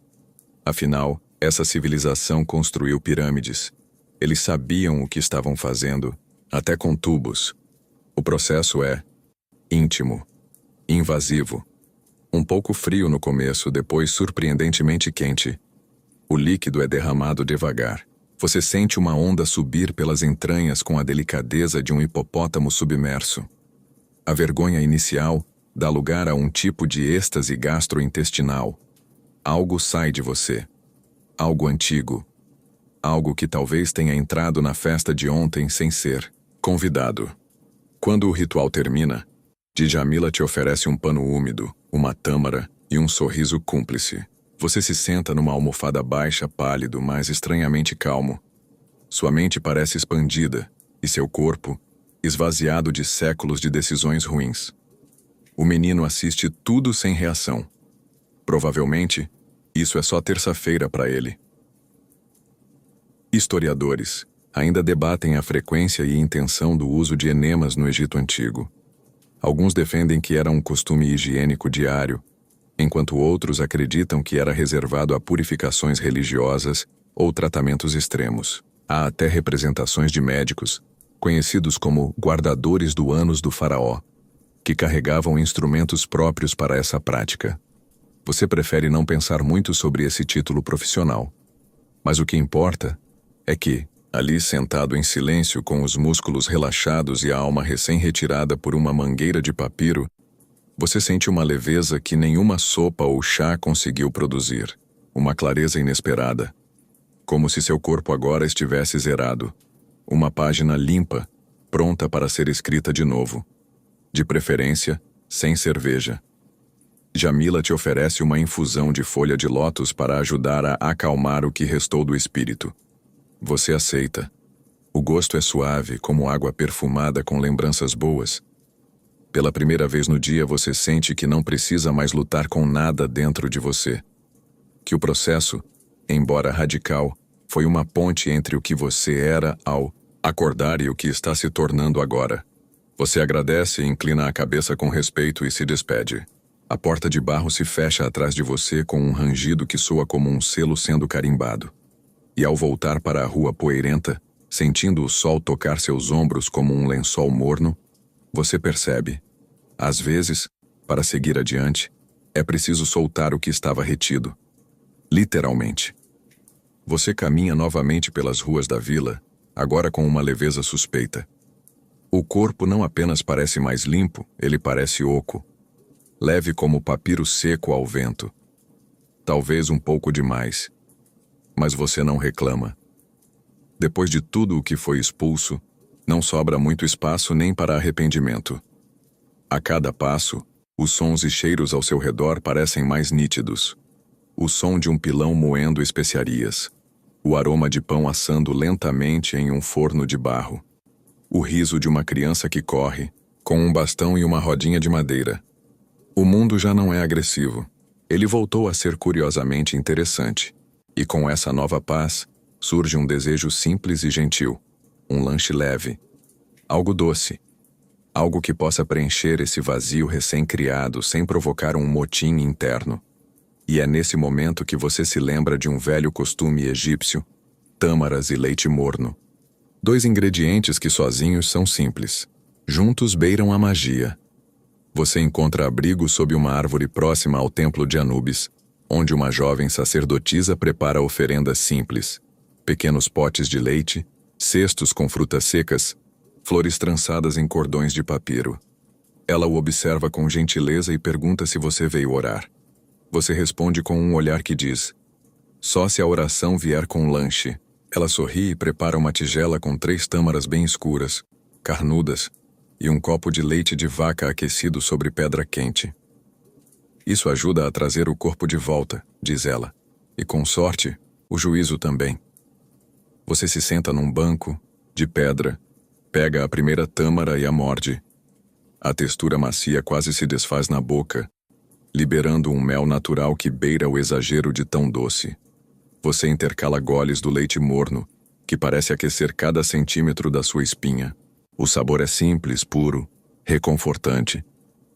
[SPEAKER 1] Afinal, essa civilização construiu pirâmides. Eles sabiam o que estavam fazendo, até com tubos. O processo é íntimo, invasivo. Um pouco frio no começo, depois surpreendentemente quente. O líquido é derramado devagar. Você sente uma onda subir pelas entranhas com a delicadeza de um hipopótamo submerso. A vergonha inicial dá lugar a um tipo de êxtase gastrointestinal. Algo sai de você. Algo antigo. Algo que talvez tenha entrado na festa de ontem sem ser convidado. Quando o ritual termina, Djamila te oferece um pano úmido, uma tâmara e um sorriso cúmplice. Você se senta numa almofada baixa, pálido, mas estranhamente calmo. Sua mente parece expandida, e seu corpo, esvaziado de séculos de decisões ruins. O menino assiste tudo sem reação. Provavelmente, isso é só terça-feira para ele. Historiadores ainda debatem a frequência e intenção do uso de enemas no Egito Antigo. Alguns defendem que era um costume higiênico diário, enquanto outros acreditam que era reservado a purificações religiosas ou tratamentos extremos. Há até representações de médicos, conhecidos como guardadores do ânus do faraó, que carregavam instrumentos próprios para essa prática. Você prefere não pensar muito sobre esse título profissional. Mas o que importa é que, ali sentado em silêncio com os músculos relaxados e a alma recém-retirada por uma mangueira de papiro, Você sente uma leveza que nenhuma sopa ou chá conseguiu produzir, uma clareza inesperada, como se seu corpo agora estivesse zerado, uma página limpa, pronta para ser escrita de novo. De preferência, sem cerveja. Jamila te oferece uma infusão de folha de lótus para ajudar a acalmar o que restou do espírito. Você aceita. O gosto é suave, como água perfumada com lembranças boas. Pela primeira vez no dia você sente que não precisa mais lutar com nada dentro de você. Que o processo, embora radical, foi uma ponte entre o que você era ao acordar e o que está se tornando agora. Você agradece e inclina a cabeça com respeito e se despede. A porta de barro se fecha atrás de você com um rangido que soa como um selo sendo carimbado. E ao voltar para a rua poeirenta, sentindo o sol tocar seus ombros como um lençol morno, você percebe. Às vezes, para seguir adiante, é preciso soltar o que estava retido. Literalmente. Você caminha novamente pelas ruas da vila, agora com uma leveza suspeita. O corpo não apenas parece mais limpo, ele parece oco. Leve como papiro seco ao vento. Talvez um pouco demais. Mas você não reclama. Depois de tudo o que foi expulso, não sobra muito espaço nem para arrependimento. A cada passo, os sons e cheiros ao seu redor parecem mais nítidos. O som de um pilão moendo especiarias. O aroma de pão assando lentamente em um forno de barro. O riso de uma criança que corre, com um bastão e uma rodinha de madeira. O mundo já não é agressivo. Ele voltou a ser curiosamente interessante. E com essa nova paz, surge um desejo simples e gentil. Um lanche leve. Algo doce. Algo que possa preencher esse vazio recém-criado sem provocar um motim interno. E é nesse momento que você se lembra de um velho costume egípcio, tâmaras e leite morno. 2 ingredientes que sozinhos são simples. Juntos beiram a magia. Você encontra abrigo sob uma árvore próxima ao templo de Anubis, onde uma jovem sacerdotisa prepara oferendas simples. Pequenos potes de leite, cestos com frutas secas, flores trançadas em cordões de papiro. Ela o observa com gentileza e pergunta se você veio orar. Você responde com um olhar que diz: só se a oração vier com lanche. Ela sorri e prepara uma tigela com 3 tâmaras bem escuras, carnudas, e um copo de leite de vaca aquecido sobre pedra quente. Isso ajuda a trazer o corpo de volta, diz ela, e com sorte, o juízo também. Você se senta num banco, de pedra, pega a primeira tâmara e a morde. A textura macia quase se desfaz na boca, liberando um mel natural que beira o exagero de tão doce. Você intercala goles do leite morno, que parece aquecer cada centímetro da sua espinha. O sabor é simples, puro, reconfortante,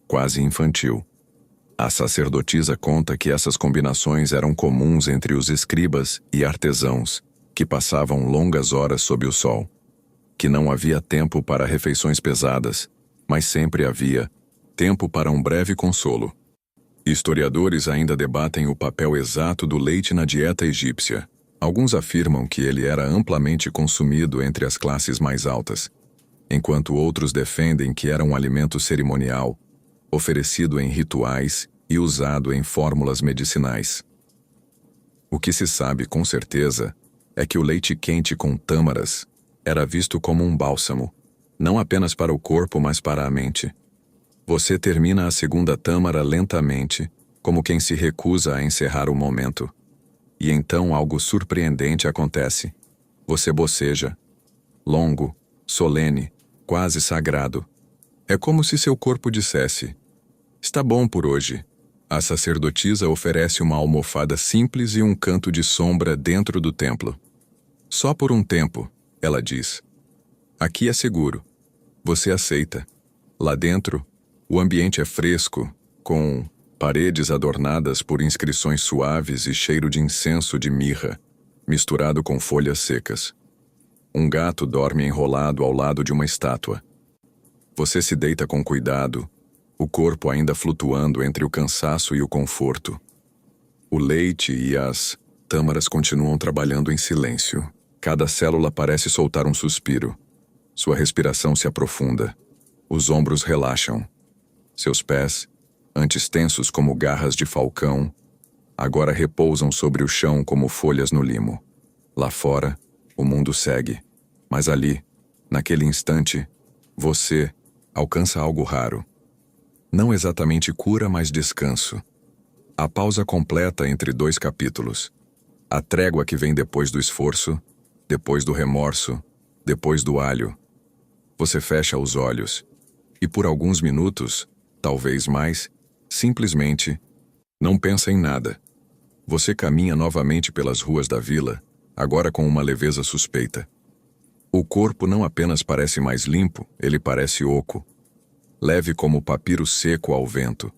[SPEAKER 1] quase infantil. A sacerdotisa conta que essas combinações eram comuns entre os escribas e artesãos, que passavam longas horas sob o sol. Que não havia tempo para refeições pesadas, mas sempre havia tempo para um breve consolo. Historiadores ainda debatem o papel exato do leite na dieta egípcia. Alguns afirmam que ele era amplamente consumido entre as classes mais altas, enquanto outros defendem que era um alimento cerimonial, oferecido em rituais e usado em fórmulas medicinais. O que se sabe com certeza é que o leite quente com tâmaras era visto como um bálsamo, não apenas para o corpo, mas para a mente. Você termina a segunda tâmara lentamente, como quem se recusa a encerrar o momento. E então algo surpreendente acontece. Você boceja. Longo, solene, quase sagrado. É como se seu corpo dissesse: está bom por hoje. A sacerdotisa oferece uma almofada simples e um canto de sombra dentro do templo. Só por um tempo, ela diz. Aqui é seguro. Você aceita. Lá dentro, o ambiente é fresco, com paredes adornadas por inscrições suaves e cheiro de incenso de mirra, misturado com folhas secas. Um gato dorme enrolado ao lado de uma estátua. Você se deita com cuidado, o corpo ainda flutuando entre o cansaço e o conforto. O leite e as tâmaras continuam trabalhando em silêncio. Cada célula parece soltar um suspiro. Sua respiração se aprofunda. Os ombros relaxam. Seus pés, antes tensos como garras de falcão, agora repousam sobre o chão como folhas no limo. Lá fora, o mundo segue, mas ali, naquele instante, você alcança algo raro. Não exatamente cura, mas descanso. A pausa completa entre dois capítulos. A trégua que vem depois do esforço, depois do remorso, depois do alho. Você fecha os olhos e por alguns minutos, talvez mais, simplesmente, não pensa em nada. Você caminha novamente pelas ruas da vila, agora com uma leveza suspeita. O corpo não apenas parece mais limpo, ele parece oco, leve como papiro seco ao vento.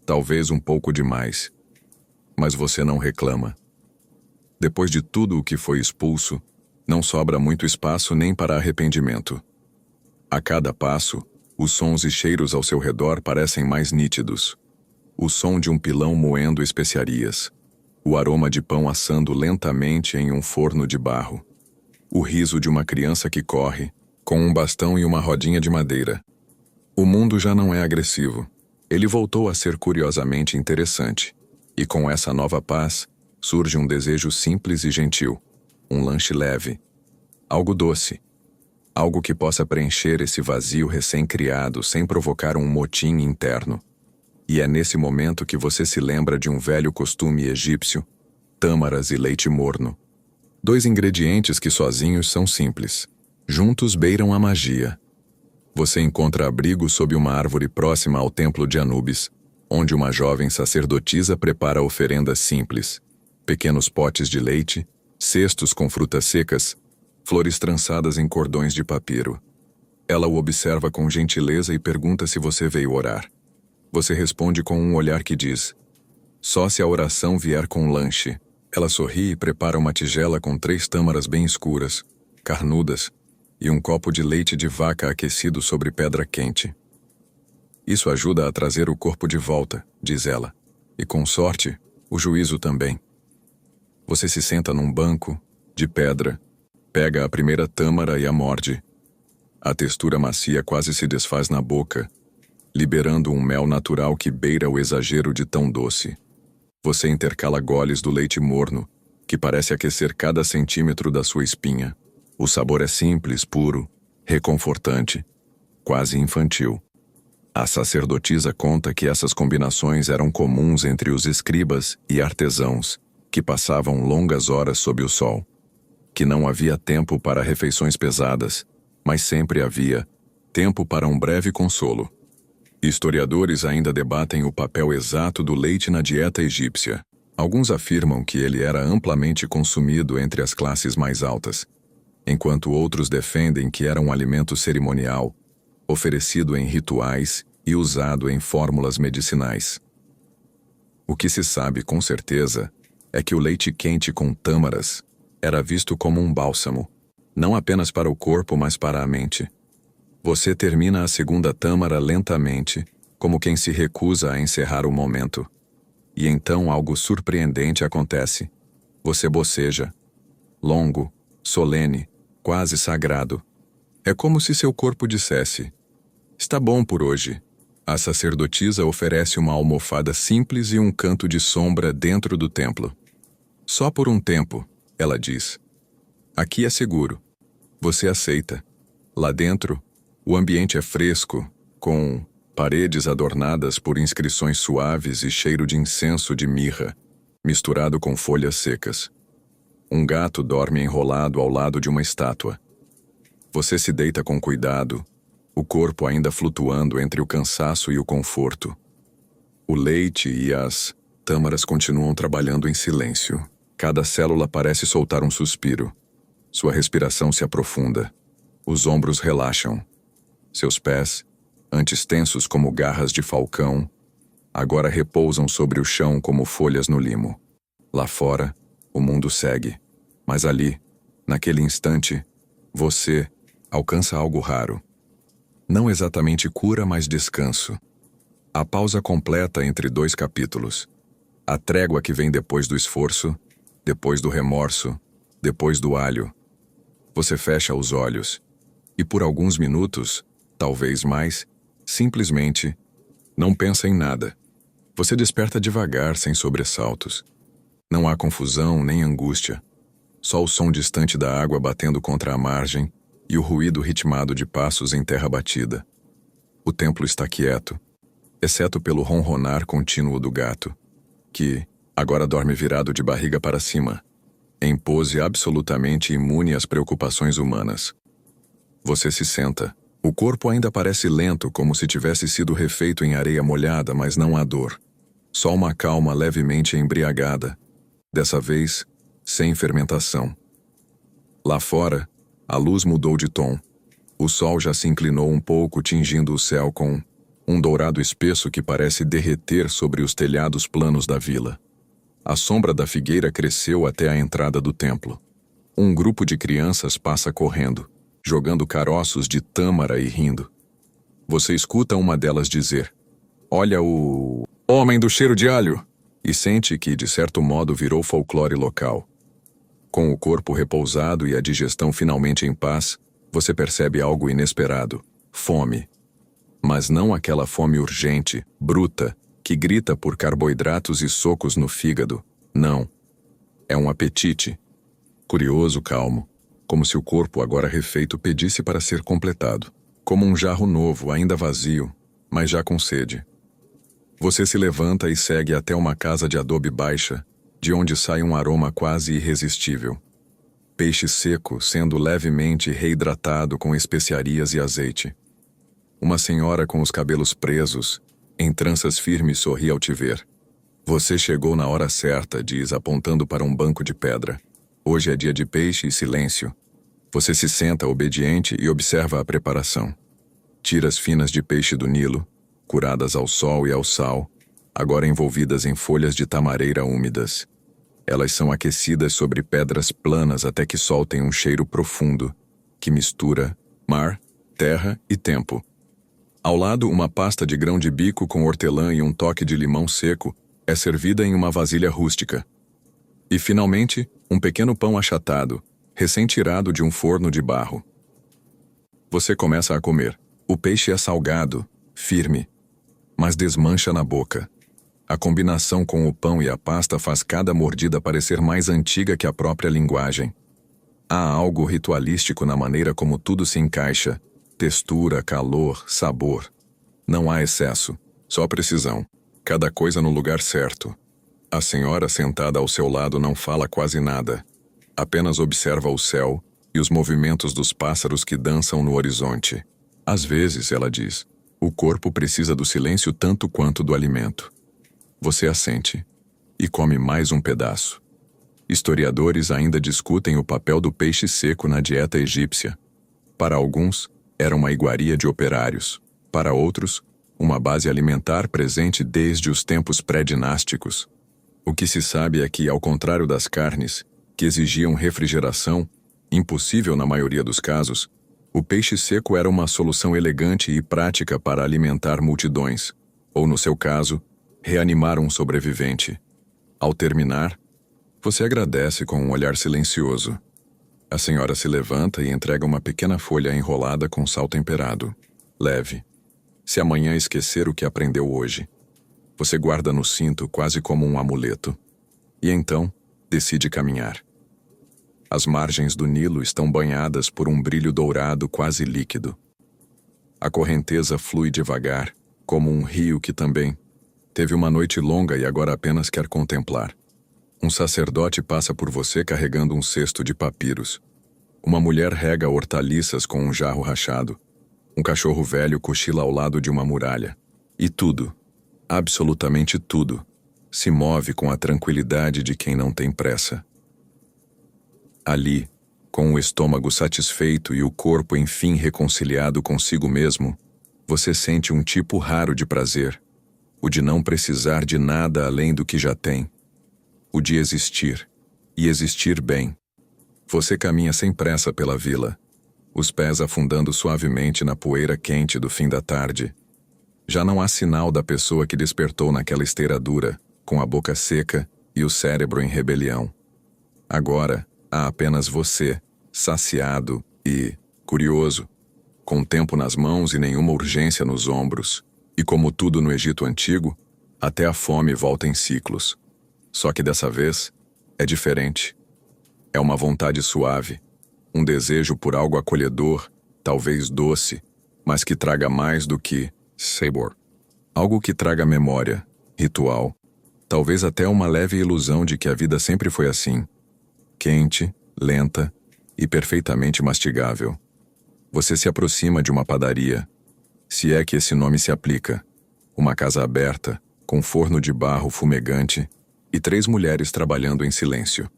[SPEAKER 1] Talvez um pouco demais, mas você não reclama. Depois de tudo o que foi expulso, não sobra muito espaço nem para arrependimento. A cada passo, os sons e cheiros ao seu redor parecem mais nítidos. O som de um pilão moendo especiarias. O aroma de pão assando lentamente em um forno de barro. O riso de uma criança que corre, com um bastão e uma rodinha de madeira. O mundo já não é agressivo. Ele voltou a ser curiosamente interessante. E com essa nova paz, surge um desejo simples e gentil. Um lanche leve. Algo doce. Algo que possa preencher esse vazio recém-criado sem provocar um motim interno. E é nesse momento que você se lembra de um velho costume egípcio, tâmaras e leite morno. 2 ingredientes que sozinhos são simples. Juntos beiram a magia. Você encontra abrigo sob uma árvore próxima ao templo de Anubis, onde uma jovem sacerdotisa prepara oferendas simples. Pequenos potes de leite, cestos com frutas secas, flores trançadas em cordões de papiro. Ela o observa com gentileza e pergunta se você veio orar. Você responde com um olhar que diz: só se a oração vier com lanche. Ela sorri e prepara uma tigela com 3 tâmaras bem escuras, carnudas, e um copo de leite de vaca aquecido sobre pedra quente. Isso ajuda a trazer o corpo de volta, diz ela, e com sorte, o juízo também. Você se senta num banco, de pedra, pega a primeira tâmara e a morde. A textura macia quase se desfaz na boca, liberando um mel natural que beira o exagero de tão doce. Você intercala goles do leite morno, que parece aquecer cada centímetro da sua espinha. O sabor é simples, puro, reconfortante, quase infantil. A sacerdotisa conta que essas combinações eram comuns entre os escribas e artesãos, que passavam longas horas sob o sol. Que não havia tempo para refeições pesadas, mas sempre havia tempo para um breve consolo. Historiadores ainda debatem o papel exato do leite na dieta egípcia. Alguns afirmam que ele era amplamente consumido entre as classes mais altas, enquanto outros defendem que era um alimento cerimonial, oferecido em rituais e usado em fórmulas medicinais. O que se sabe com certeza é que o leite quente com tâmaras era visto como um bálsamo, não apenas para o corpo, mas para a mente. Você termina a segunda tâmara lentamente, como quem se recusa a encerrar o momento. E então algo surpreendente acontece. Você boceja. Longo, solene, quase sagrado. É como se seu corpo dissesse: está bom por hoje. A sacerdotisa oferece uma almofada simples e um canto de sombra dentro do templo. Só por um tempo, ela diz. Aqui é seguro. Você aceita. Lá dentro, o ambiente é fresco, com paredes adornadas por inscrições suaves e cheiro de incenso de mirra, misturado com folhas secas. Um gato dorme enrolado ao lado de uma estátua. Você se deita com cuidado, o corpo ainda flutuando entre o cansaço e o conforto. O leite e as tâmaras continuam trabalhando em silêncio. Cada célula parece soltar um suspiro. Sua respiração se aprofunda. Os ombros relaxam. Seus pés, antes tensos como garras de falcão, agora repousam sobre o chão como folhas no limo. Lá fora, o mundo segue. Mas ali, naquele instante, você alcança algo raro. Não exatamente cura, mas descanso. A pausa completa entre 2 capítulos. A trégua que vem depois do esforço, depois do remorso, depois do alho. Você fecha os olhos. E por alguns minutos, talvez mais, simplesmente, Não pensa em nada. Você desperta devagar, sem sobressaltos. Não há confusão nem angústia. Só o som distante da água batendo contra a margem e o ruído ritmado de passos em terra batida. O templo está quieto, exceto pelo ronronar contínuo do gato, que agora dorme virado de barriga para cima, em pose absolutamente imune às preocupações humanas. Você se senta. O corpo ainda parece lento, como se tivesse sido refeito em areia molhada, mas não há dor. Só uma calma levemente embriagada. Dessa vez, sem fermentação. Lá fora, a luz mudou de tom. O sol já se inclinou um pouco, tingindo o céu com um dourado espesso que parece derreter sobre os telhados planos da vila. A sombra da figueira cresceu até a entrada do templo. Um grupo de crianças passa correndo, jogando caroços de tâmara e rindo. Você escuta uma delas dizer: "Olha o homem do cheiro de alho!" E sente que, de certo modo, virou folclore local. Com o corpo repousado e a digestão finalmente em paz, você percebe algo inesperado: fome. Mas não aquela fome urgente, bruta, que grita por carboidratos e socos no fígado. Não. É um apetite. Curioso, calmo, como se o corpo agora refeito pedisse para ser completado. Como um jarro novo, ainda vazio, mas já com sede. Você se levanta e segue até uma casa de adobe baixa, de onde sai um aroma quase irresistível. Peixe seco sendo levemente reidratado com especiarias e azeite. Uma senhora com os cabelos presos, em tranças firmes, sorri ao te ver. Você chegou na hora certa, diz, apontando para um banco de pedra. Hoje é dia de peixe e silêncio. Você se senta obediente e observa a preparação. Tiras finas de peixe do Nilo, curadas ao sol e ao sal, agora envolvidas em folhas de tamareira úmidas. Elas são aquecidas sobre pedras planas até que soltem um cheiro profundo, que mistura mar, terra e tempo. Ao lado, uma pasta de grão de bico com hortelã e um toque de limão seco é servida em uma vasilha rústica. E, finalmente, um pequeno pão achatado, recém-tirado de um forno de barro. Você começa a comer. O peixe é salgado, firme, mas desmancha na boca. A combinação com o pão e a pasta faz cada mordida parecer mais antiga que a própria linguagem. Há algo ritualístico na maneira como tudo se encaixa. Textura, calor, sabor. Não há excesso, só precisão. Cada coisa no lugar certo. A senhora sentada ao seu lado não fala quase nada. Apenas observa o céu e os movimentos dos pássaros que dançam no horizonte. Às vezes, ela diz, o corpo precisa do silêncio tanto quanto do alimento. Você assente e come mais um pedaço. Historiadores ainda discutem o papel do peixe seco na dieta egípcia. Para alguns, era uma iguaria de operários. Para outros, uma base alimentar presente desde os tempos pré-dinásticos. O que se sabe é que, ao contrário das carnes, que exigiam refrigeração, impossível na maioria dos casos, o peixe seco era uma solução elegante e prática para alimentar multidões, ou, no seu caso, reanimar um sobrevivente. Ao terminar, você agradece com um olhar silencioso. A senhora se levanta e entrega uma pequena folha enrolada com sal temperado. Leve. Se amanhã esquecer o que aprendeu hoje. Você guarda no cinto quase como um amuleto. E então, decide caminhar. As margens do Nilo estão banhadas por um brilho dourado quase líquido. A correnteza flui devagar, como um rio que também teve uma noite longa e agora apenas quer contemplar. Um sacerdote passa por você carregando um cesto de papiros. Uma mulher rega hortaliças com um jarro rachado. Um cachorro velho cochila ao lado de uma muralha. E tudo, absolutamente tudo, se move com a tranquilidade de quem não tem pressa. Ali, com o estômago satisfeito e o corpo enfim reconciliado consigo mesmo, você sente um tipo raro de prazer, o de não precisar de nada além do que já tem, o de existir, e existir bem. Você caminha sem pressa pela vila, os pés afundando suavemente na poeira quente do fim da tarde. Já não há sinal da pessoa que despertou naquela esteira dura, com a boca seca e o cérebro em rebelião. Agora, há apenas você, saciado e curioso, com tempo nas mãos e nenhuma urgência nos ombros. E como tudo no Egito Antigo, até a fome volta em ciclos. Só que dessa vez, é diferente. É uma vontade suave, um desejo por algo acolhedor, talvez doce, mas que traga mais do que sabor. Algo que traga memória, ritual, talvez até uma leve ilusão de que a vida sempre foi assim. Quente, lenta e perfeitamente mastigável. Você se aproxima de uma padaria, se é que esse nome se aplica. Uma casa aberta, com forno de barro fumegante e 3 mulheres trabalhando em silêncio.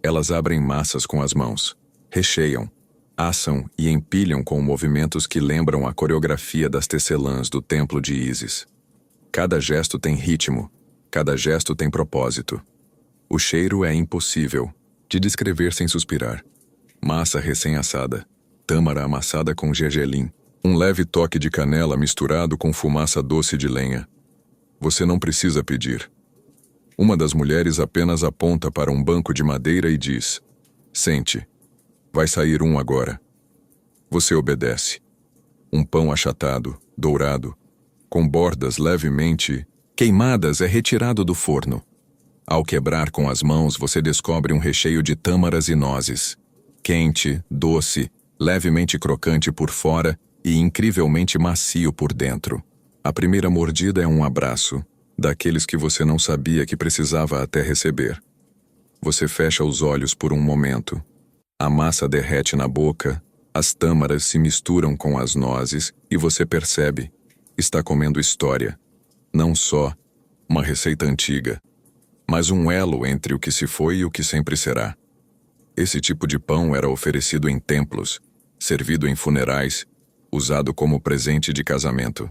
[SPEAKER 1] Elas abrem massas com as mãos, recheiam, assam e empilham com movimentos que lembram a coreografia das tecelãs do templo de Ísis. Cada gesto tem ritmo, cada gesto tem propósito. O cheiro é impossível de descrever sem suspirar. Massa recém-assada, tâmara amassada com gergelim, um leve toque de canela misturado com fumaça doce de lenha. Você não precisa pedir. Uma das mulheres apenas aponta para um banco de madeira e diz: "Sente. Vai sair um agora." Você obedece. Um pão achatado, dourado, com bordas levemente queimadas é retirado do forno. Ao quebrar com as mãos, você descobre um recheio de tâmaras e nozes. Quente, doce, levemente crocante por fora e incrivelmente macio por dentro. A primeira mordida é um abraço, daqueles que você não sabia que precisava até receber. Você fecha os olhos por um momento. A massa derrete na boca, as tâmaras se misturam com as nozes e você percebe, está comendo história. Não só uma receita antiga, mas um elo entre o que se foi e o que sempre será. Esse tipo de pão era oferecido em templos, servido em funerais, usado como presente de casamento.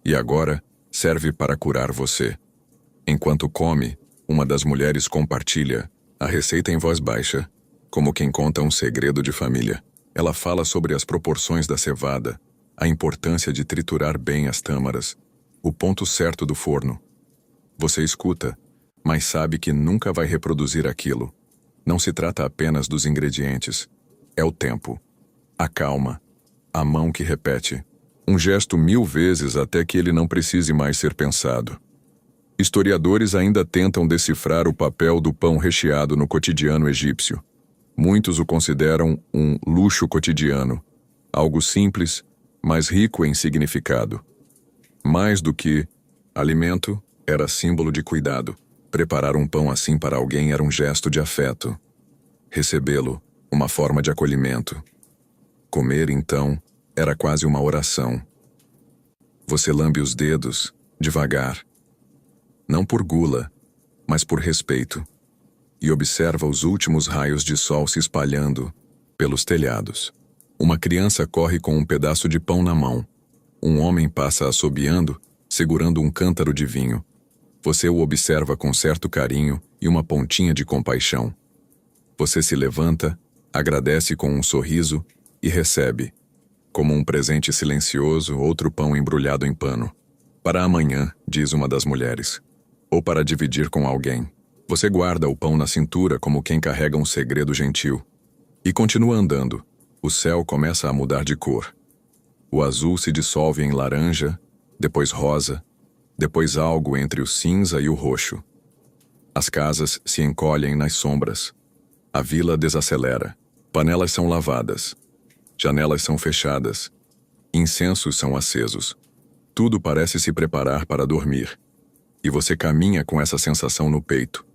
[SPEAKER 1] E agora, serve para curar você. Enquanto come, uma das mulheres compartilha a receita em voz baixa, como quem conta um segredo de família. Ela fala sobre as proporções da cevada, a importância de triturar bem as tâmaras, o ponto certo do forno. Você escuta, mas sabe que nunca vai reproduzir aquilo. Não se trata apenas dos ingredientes. É o tempo, a calma, a mão que repete. Um gesto 1000 vezes até que ele não precise mais ser pensado. Historiadores ainda tentam decifrar o papel do pão recheado no cotidiano egípcio. Muitos o consideram um luxo cotidiano, algo simples, mas rico em significado. Mais do que alimento, era símbolo de cuidado. Preparar um pão assim para alguém era um gesto de afeto. Recebê-lo, uma forma de acolhimento. Comer, então, era quase uma oração. Você lambe os dedos, devagar. Não por gula, mas por respeito. E observa os últimos raios de sol se espalhando pelos telhados. Uma criança corre com um pedaço de pão na mão. Um homem passa assobiando, segurando um cântaro de vinho. Você o observa com certo carinho e uma pontinha de compaixão. Você se levanta, agradece com um sorriso e recebe, como um presente silencioso, outro pão embrulhado em pano. Para amanhã, diz uma das mulheres. Ou para dividir com alguém. Você guarda o pão na cintura como quem carrega um segredo gentil. E continua andando. O céu começa a mudar de cor. O azul se dissolve em laranja, depois rosa, depois algo entre o cinza e o roxo. As casas se encolhem nas sombras. A vila desacelera. Panelas são lavadas. Janelas são fechadas. Incensos são acesos. Tudo parece se preparar para dormir. E você caminha com essa sensação no peito.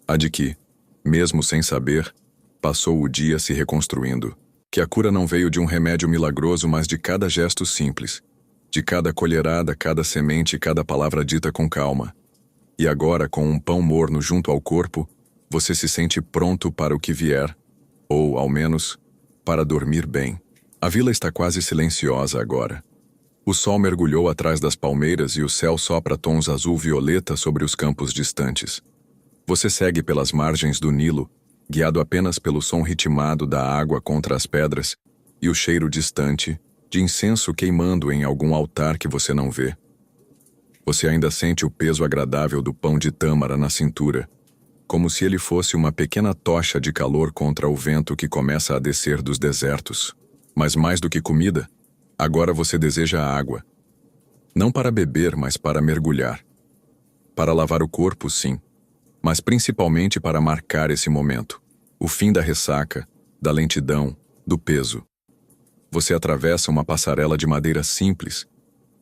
[SPEAKER 1] A de que, mesmo sem saber, passou o dia se reconstruindo. Que a cura não veio de um remédio milagroso, mas de cada gesto simples. De cada colherada, cada semente, cada palavra dita com calma. E agora, com um pão morno junto ao corpo, você se sente pronto para o que vier. Ou, ao menos, para dormir bem. A vila está quase silenciosa agora. O sol mergulhou atrás das palmeiras e o céu sopra tons azul-violeta sobre os campos distantes. Você segue pelas margens do Nilo, guiado apenas pelo som ritmado da água contra as pedras e o cheiro distante de incenso queimando em algum altar que você não vê. Você ainda sente o peso agradável do pão de tâmara na cintura, como se ele fosse uma pequena tocha de calor contra o vento que começa a descer dos desertos. Mas mais do que comida, agora você deseja água. Não para beber, mas para mergulhar. Para lavar o corpo, sim, mas principalmente para marcar esse momento. O fim da ressaca, da lentidão, do peso. Você atravessa uma passarela de madeira simples,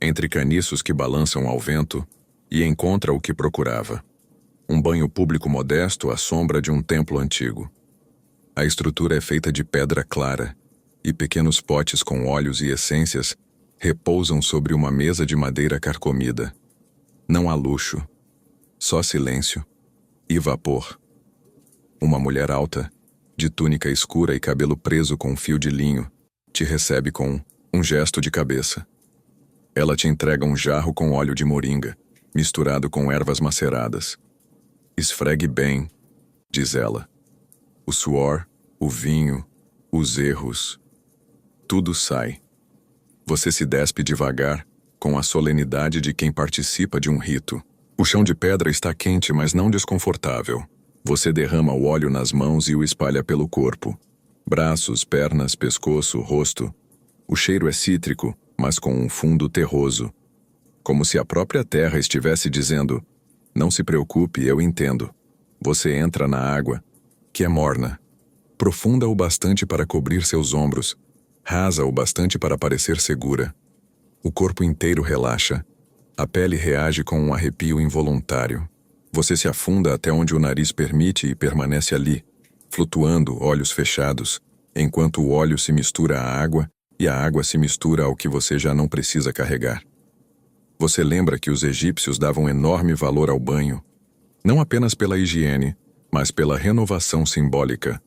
[SPEAKER 1] entre caniços que balançam ao vento, e encontra o que procurava. Um banho público modesto à sombra de um templo antigo. A estrutura é feita de pedra clara, e pequenos potes com óleos e essências repousam sobre uma mesa de madeira carcomida. Não há luxo, só silêncio e vapor. Uma mulher alta, de túnica escura e cabelo preso com um fio de linho, te recebe com um gesto de cabeça. Ela te entrega um jarro com óleo de moringa, misturado com ervas maceradas. Esfregue bem, diz ela. O suor, o vinho, os erros, tudo sai. Você se despe devagar, com a solenidade de quem participa de um rito. O chão de pedra está quente, mas não desconfortável. Você derrama o óleo nas mãos e o espalha pelo corpo. Braços, pernas, pescoço, rosto. O cheiro é cítrico, mas com um fundo terroso. Como se a própria terra estivesse dizendo: não se preocupe, eu entendo. Você entra na água, que é morna. Profunda o bastante para cobrir seus ombros. Rasa o bastante para parecer segura. O corpo inteiro relaxa. A pele reage com um arrepio involuntário. Você se afunda até onde o nariz permite e permanece ali, flutuando, olhos fechados, enquanto o óleo se mistura à água e a água se mistura ao que você já não precisa carregar. Você lembra que os egípcios davam enorme valor ao banho, não apenas pela higiene, mas pela renovação simbólica.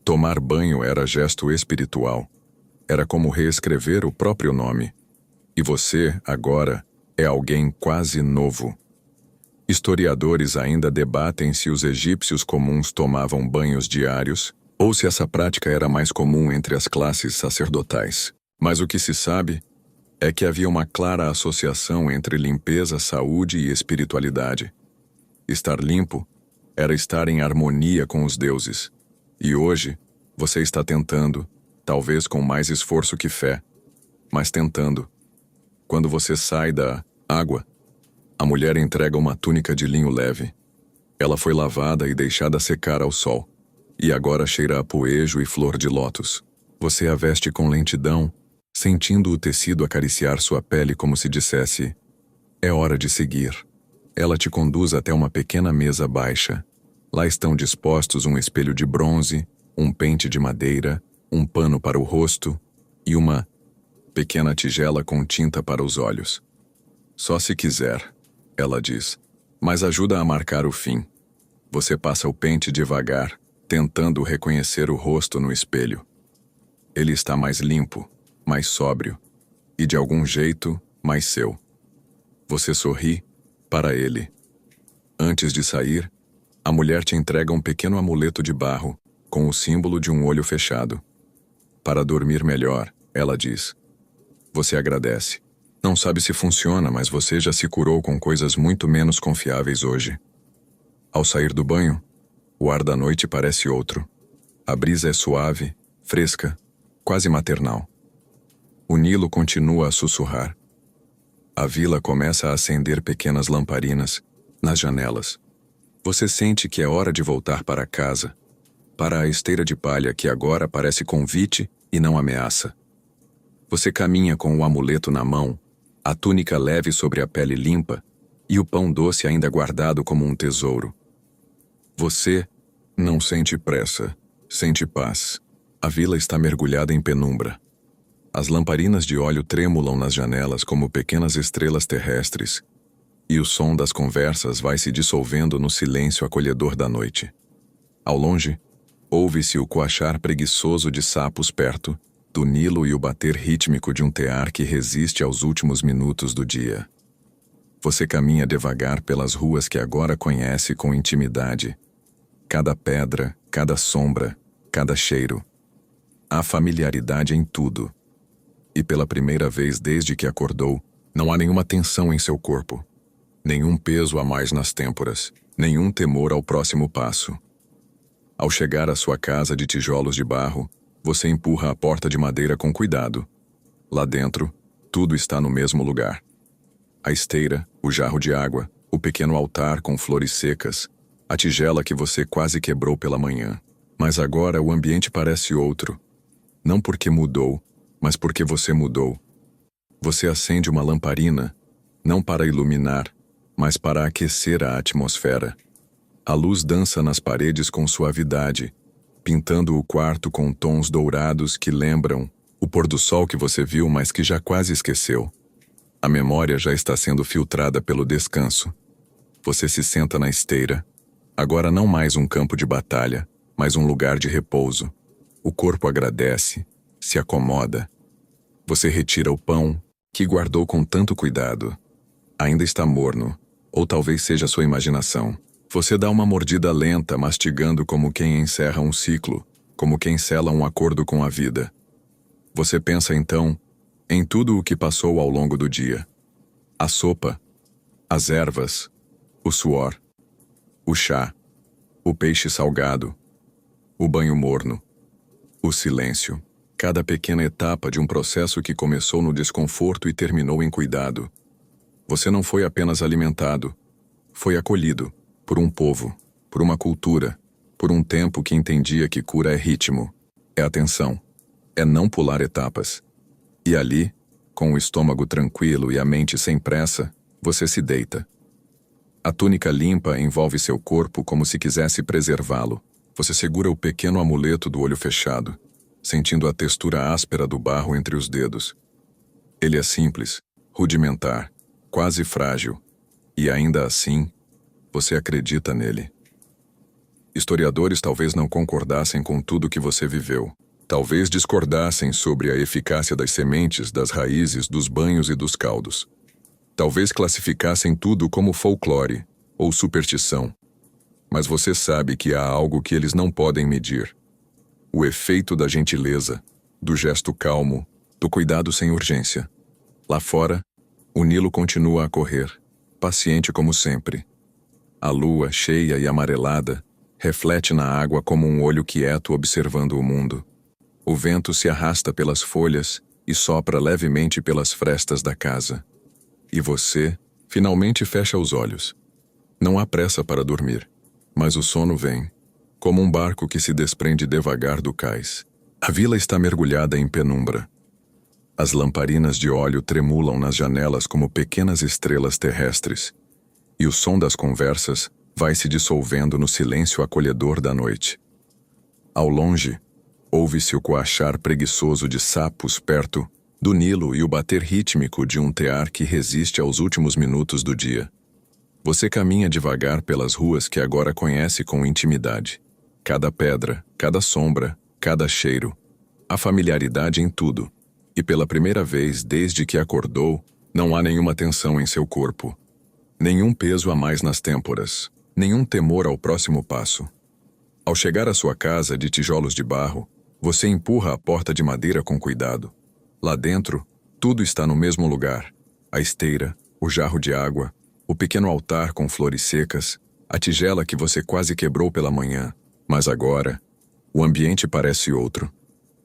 [SPEAKER 1] Tomar banho era gesto espiritual. Era como reescrever o próprio nome. E você, agora, é alguém quase novo. Historiadores ainda debatem se os egípcios comuns tomavam banhos diários ou se essa prática era mais comum entre as classes sacerdotais. Mas o que se sabe é que havia uma clara associação entre limpeza, saúde e espiritualidade. Estar limpo era estar em harmonia com os deuses. E hoje, você está tentando, talvez com mais esforço que fé, mas tentando. Quando você sai da água, a mulher entrega uma túnica de linho leve. Ela foi lavada e deixada secar ao sol, e agora cheira a poejo e flor de lótus. Você a veste com lentidão, sentindo o tecido acariciar sua pele como se dissesse: é hora de seguir. Ela te conduz até uma pequena mesa baixa. Lá estão dispostos um espelho de bronze, um pente de madeira, um pano para o rosto e uma pequena tigela com tinta para os olhos. Só se quiser, ela diz, mas ajuda a marcar o fim. Você passa o pente devagar, tentando reconhecer o rosto no espelho. Ele está mais limpo, mais sóbrio, e de algum jeito, mais seu. Você sorri para ele. Antes de sair, a mulher te entrega um pequeno amuleto de barro, com o símbolo de um olho fechado. Para dormir melhor, ela diz. Você agradece. Não sabe se funciona, mas você já se curou com coisas muito menos confiáveis hoje. Ao sair do banho, o ar da noite parece outro. A brisa é suave, fresca, quase maternal. O Nilo continua a sussurrar. A vila começa a acender pequenas lamparinas nas janelas. Você sente que é hora de voltar para casa, para a esteira de palha que agora parece convite e não ameaça. Você caminha com o amuleto na mão, a túnica leve sobre a pele limpa e o pão doce ainda guardado como um tesouro. Você não sente pressa, sente paz. A vila está mergulhada em penumbra. As lamparinas de óleo tremulam nas janelas como pequenas estrelas terrestres, e o som das conversas vai se dissolvendo no silêncio acolhedor da noite. Ao longe, ouve-se o coachar preguiçoso de sapos perto do Nilo e o bater rítmico de um tear que resiste aos últimos minutos do dia. Você caminha devagar pelas ruas que agora conhece com intimidade. Cada pedra, cada sombra, cada cheiro. Há familiaridade em tudo. E pela primeira vez desde que acordou, não há nenhuma tensão em seu corpo. Nenhum peso a mais nas têmporas. Nenhum temor ao próximo passo. Ao chegar à sua casa de tijolos de barro, você empurra a porta de madeira com cuidado. Lá dentro, tudo está no mesmo lugar. A esteira, o jarro de água, o pequeno altar com flores secas, a tigela que você quase quebrou pela manhã. Mas agora o ambiente parece outro. Não porque mudou, mas porque você mudou. Você acende uma lamparina, não para iluminar, mas para aquecer a atmosfera. A luz dança nas paredes com suavidade, pintando o quarto com tons dourados que lembram o pôr do sol que você viu, mas que já quase esqueceu. A memória já está sendo filtrada pelo descanso. Você se senta na esteira, agora não mais um campo de batalha, mas um lugar de repouso. O corpo agradece, se acomoda. Você retira o pão, que guardou com tanto cuidado. Ainda está morno, ou talvez seja sua imaginação. Você dá uma mordida lenta, mastigando como quem encerra um ciclo, como quem sela um acordo com a vida. Você pensa então em tudo o que passou ao longo do dia. A sopa, as ervas, o suor, o chá, o peixe salgado, o banho morno, o silêncio. Cada pequena etapa de um processo que começou no desconforto e terminou em cuidado. Você não foi apenas alimentado, foi acolhido por um povo, por uma cultura, por um tempo que entendia que cura é ritmo, é atenção, é não pular etapas. E ali, com o estômago tranquilo e a mente sem pressa, você se deita. A túnica limpa envolve seu corpo como se quisesse preservá-lo. Você segura o pequeno amuleto do olho fechado, sentindo a textura áspera do barro entre os dedos. Ele é simples, rudimentar, quase frágil, e ainda assim, você acredita nele. Historiadores talvez não concordassem com tudo que você viveu. Talvez discordassem sobre a eficácia das sementes, das raízes, dos banhos e dos caldos. Talvez classificassem tudo como folclore ou superstição. Mas você sabe que há algo que eles não podem medir. O efeito da gentileza, do gesto calmo, do cuidado sem urgência. Lá fora, o Nilo continua a correr, paciente como sempre. A lua, cheia e amarelada, reflete na água como um olho quieto observando o mundo. O vento se arrasta pelas folhas e sopra levemente pelas frestas da casa. E você, finalmente fecha os olhos. Não há pressa para dormir, mas o sono vem, como um barco que se desprende devagar do cais. A vila está mergulhada em penumbra. As lamparinas de óleo tremulam nas janelas como pequenas estrelas terrestres, e o som das conversas vai se dissolvendo no silêncio acolhedor da noite. Ao longe, ouve-se o coachar preguiçoso de sapos perto do Nilo e o bater rítmico de um tear que resiste aos últimos minutos do dia. Você caminha devagar pelas ruas que agora conhece com intimidade. Cada pedra, cada sombra, cada cheiro. A familiaridade em tudo. E pela primeira vez desde que acordou, não há nenhuma tensão em seu corpo. Nenhum peso a mais nas têmporas. Nenhum temor ao próximo passo. Ao chegar à sua casa de tijolos de barro, você empurra a porta de madeira com cuidado. Lá dentro, tudo está no mesmo lugar. A esteira, o jarro de água, o pequeno altar com flores secas, a tigela que você quase quebrou pela manhã. Mas agora, o ambiente parece outro.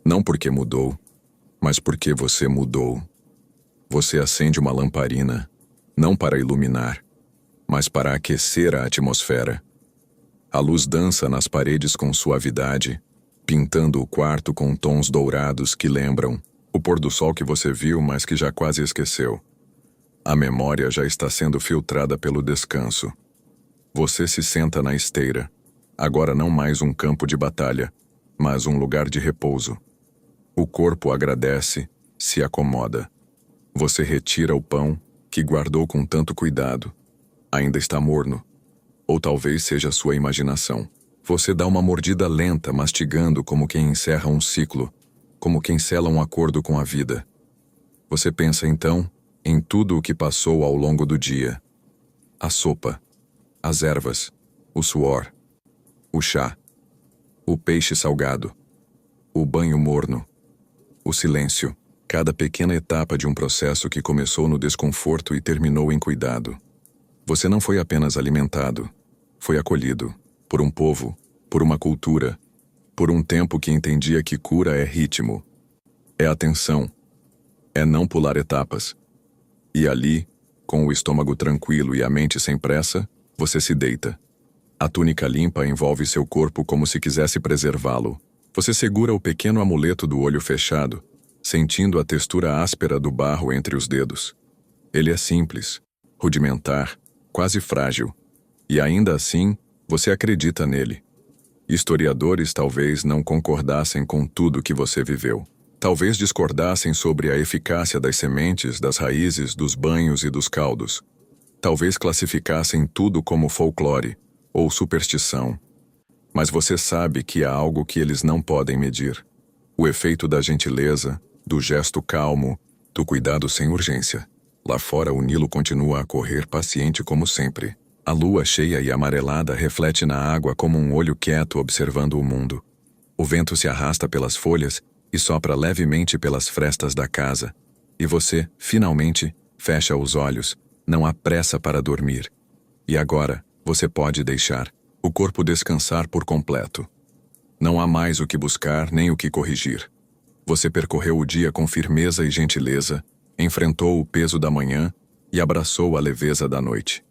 [SPEAKER 1] Não porque mudou, mas porque você mudou. Você acende uma lamparina, não para iluminar, mas para aquecer a atmosfera. A luz dança nas paredes com suavidade, pintando o quarto com tons dourados que lembram o pôr do sol que você viu, mas que já quase esqueceu. A memória já está sendo filtrada pelo descanso. Você se senta na esteira, agora não mais um campo de batalha, mas um lugar de repouso. O corpo agradece, se acomoda. Você retira o pão, que guardou com tanto cuidado. Ainda está morno. Ou talvez seja sua imaginação. Você dá uma mordida lenta, mastigando como quem encerra um ciclo, como quem sela um acordo com a vida. Você pensa então em tudo o que passou ao longo do dia. A sopa, as ervas, o suor, o chá, o peixe salgado, o banho morno, o silêncio, cada pequena etapa de um processo que começou no desconforto e terminou em cuidado. Você não foi apenas alimentado, foi acolhido por um povo, por uma cultura, por um tempo que entendia que cura é ritmo, é atenção, é não pular etapas. E ali, Com o estômago tranquilo e a mente sem pressa, você se deita. A túnica limpa envolve seu corpo como se quisesse preservá-lo. Você segura o pequeno amuleto do olho fechado, sentindo a textura áspera do barro entre os dedos. Ele é simples, rudimentar, quase frágil. E ainda assim, você acredita nele. Historiadores talvez não concordassem com tudo que você viveu. Talvez discordassem sobre a eficácia das sementes, das raízes, dos banhos e dos caldos. Talvez classificassem tudo como folclore ou superstição. Mas você sabe que há algo que eles não podem medir. O efeito da gentileza, do gesto calmo, do cuidado sem urgência. Lá fora o Nilo continua a correr paciente como sempre. A lua cheia e amarelada reflete na água como um olho quieto observando o mundo. O vento se arrasta pelas folhas e sopra levemente pelas frestas da casa. E você, finalmente, fecha os olhos, não há pressa para dormir. E agora, você pode deixar o corpo descansar por completo. Não há mais o que buscar nem o que corrigir. Você percorreu o dia com firmeza e gentileza, enfrentou o peso da manhã e abraçou a leveza da noite.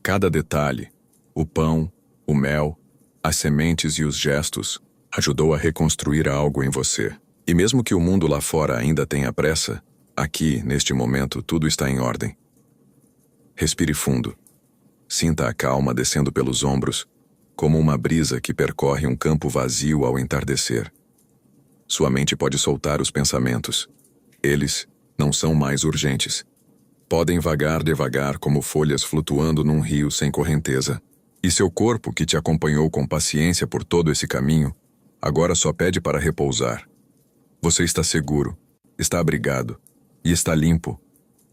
[SPEAKER 1] Cada detalhe, o pão, o mel, as sementes e os gestos, ajudou a reconstruir algo em você. E mesmo que o mundo lá fora ainda tenha pressa, aqui, neste momento, tudo está em ordem. Respire fundo. Sinta a calma descendo pelos ombros, como uma brisa que percorre um campo vazio ao entardecer. Sua mente pode soltar os pensamentos. Eles não são mais urgentes. Podem vagar devagar como folhas flutuando num rio sem correnteza. E seu corpo, que te acompanhou com paciência por todo esse caminho, agora só pede para repousar. Você está seguro, está abrigado e está limpo,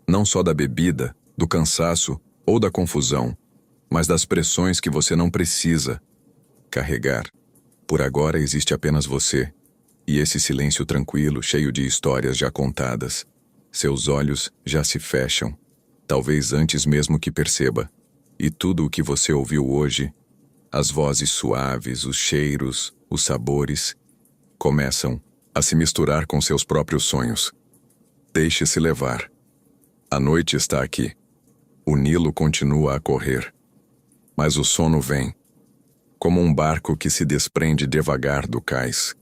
[SPEAKER 1] não só da bebida, do cansaço ou da confusão, mas das pressões que você não precisa carregar. Por agora existe apenas você, e esse silêncio tranquilo, cheio de histórias já contadas. Seus olhos já se fecham, talvez antes mesmo que perceba. E tudo o que você ouviu hoje, as vozes suaves, os cheiros, os sabores, começam a se misturar com seus próprios sonhos. Deixe-se levar. A noite está aqui. O Nilo continua a correr. Mas o sono vem, como um barco que se desprende devagar do cais.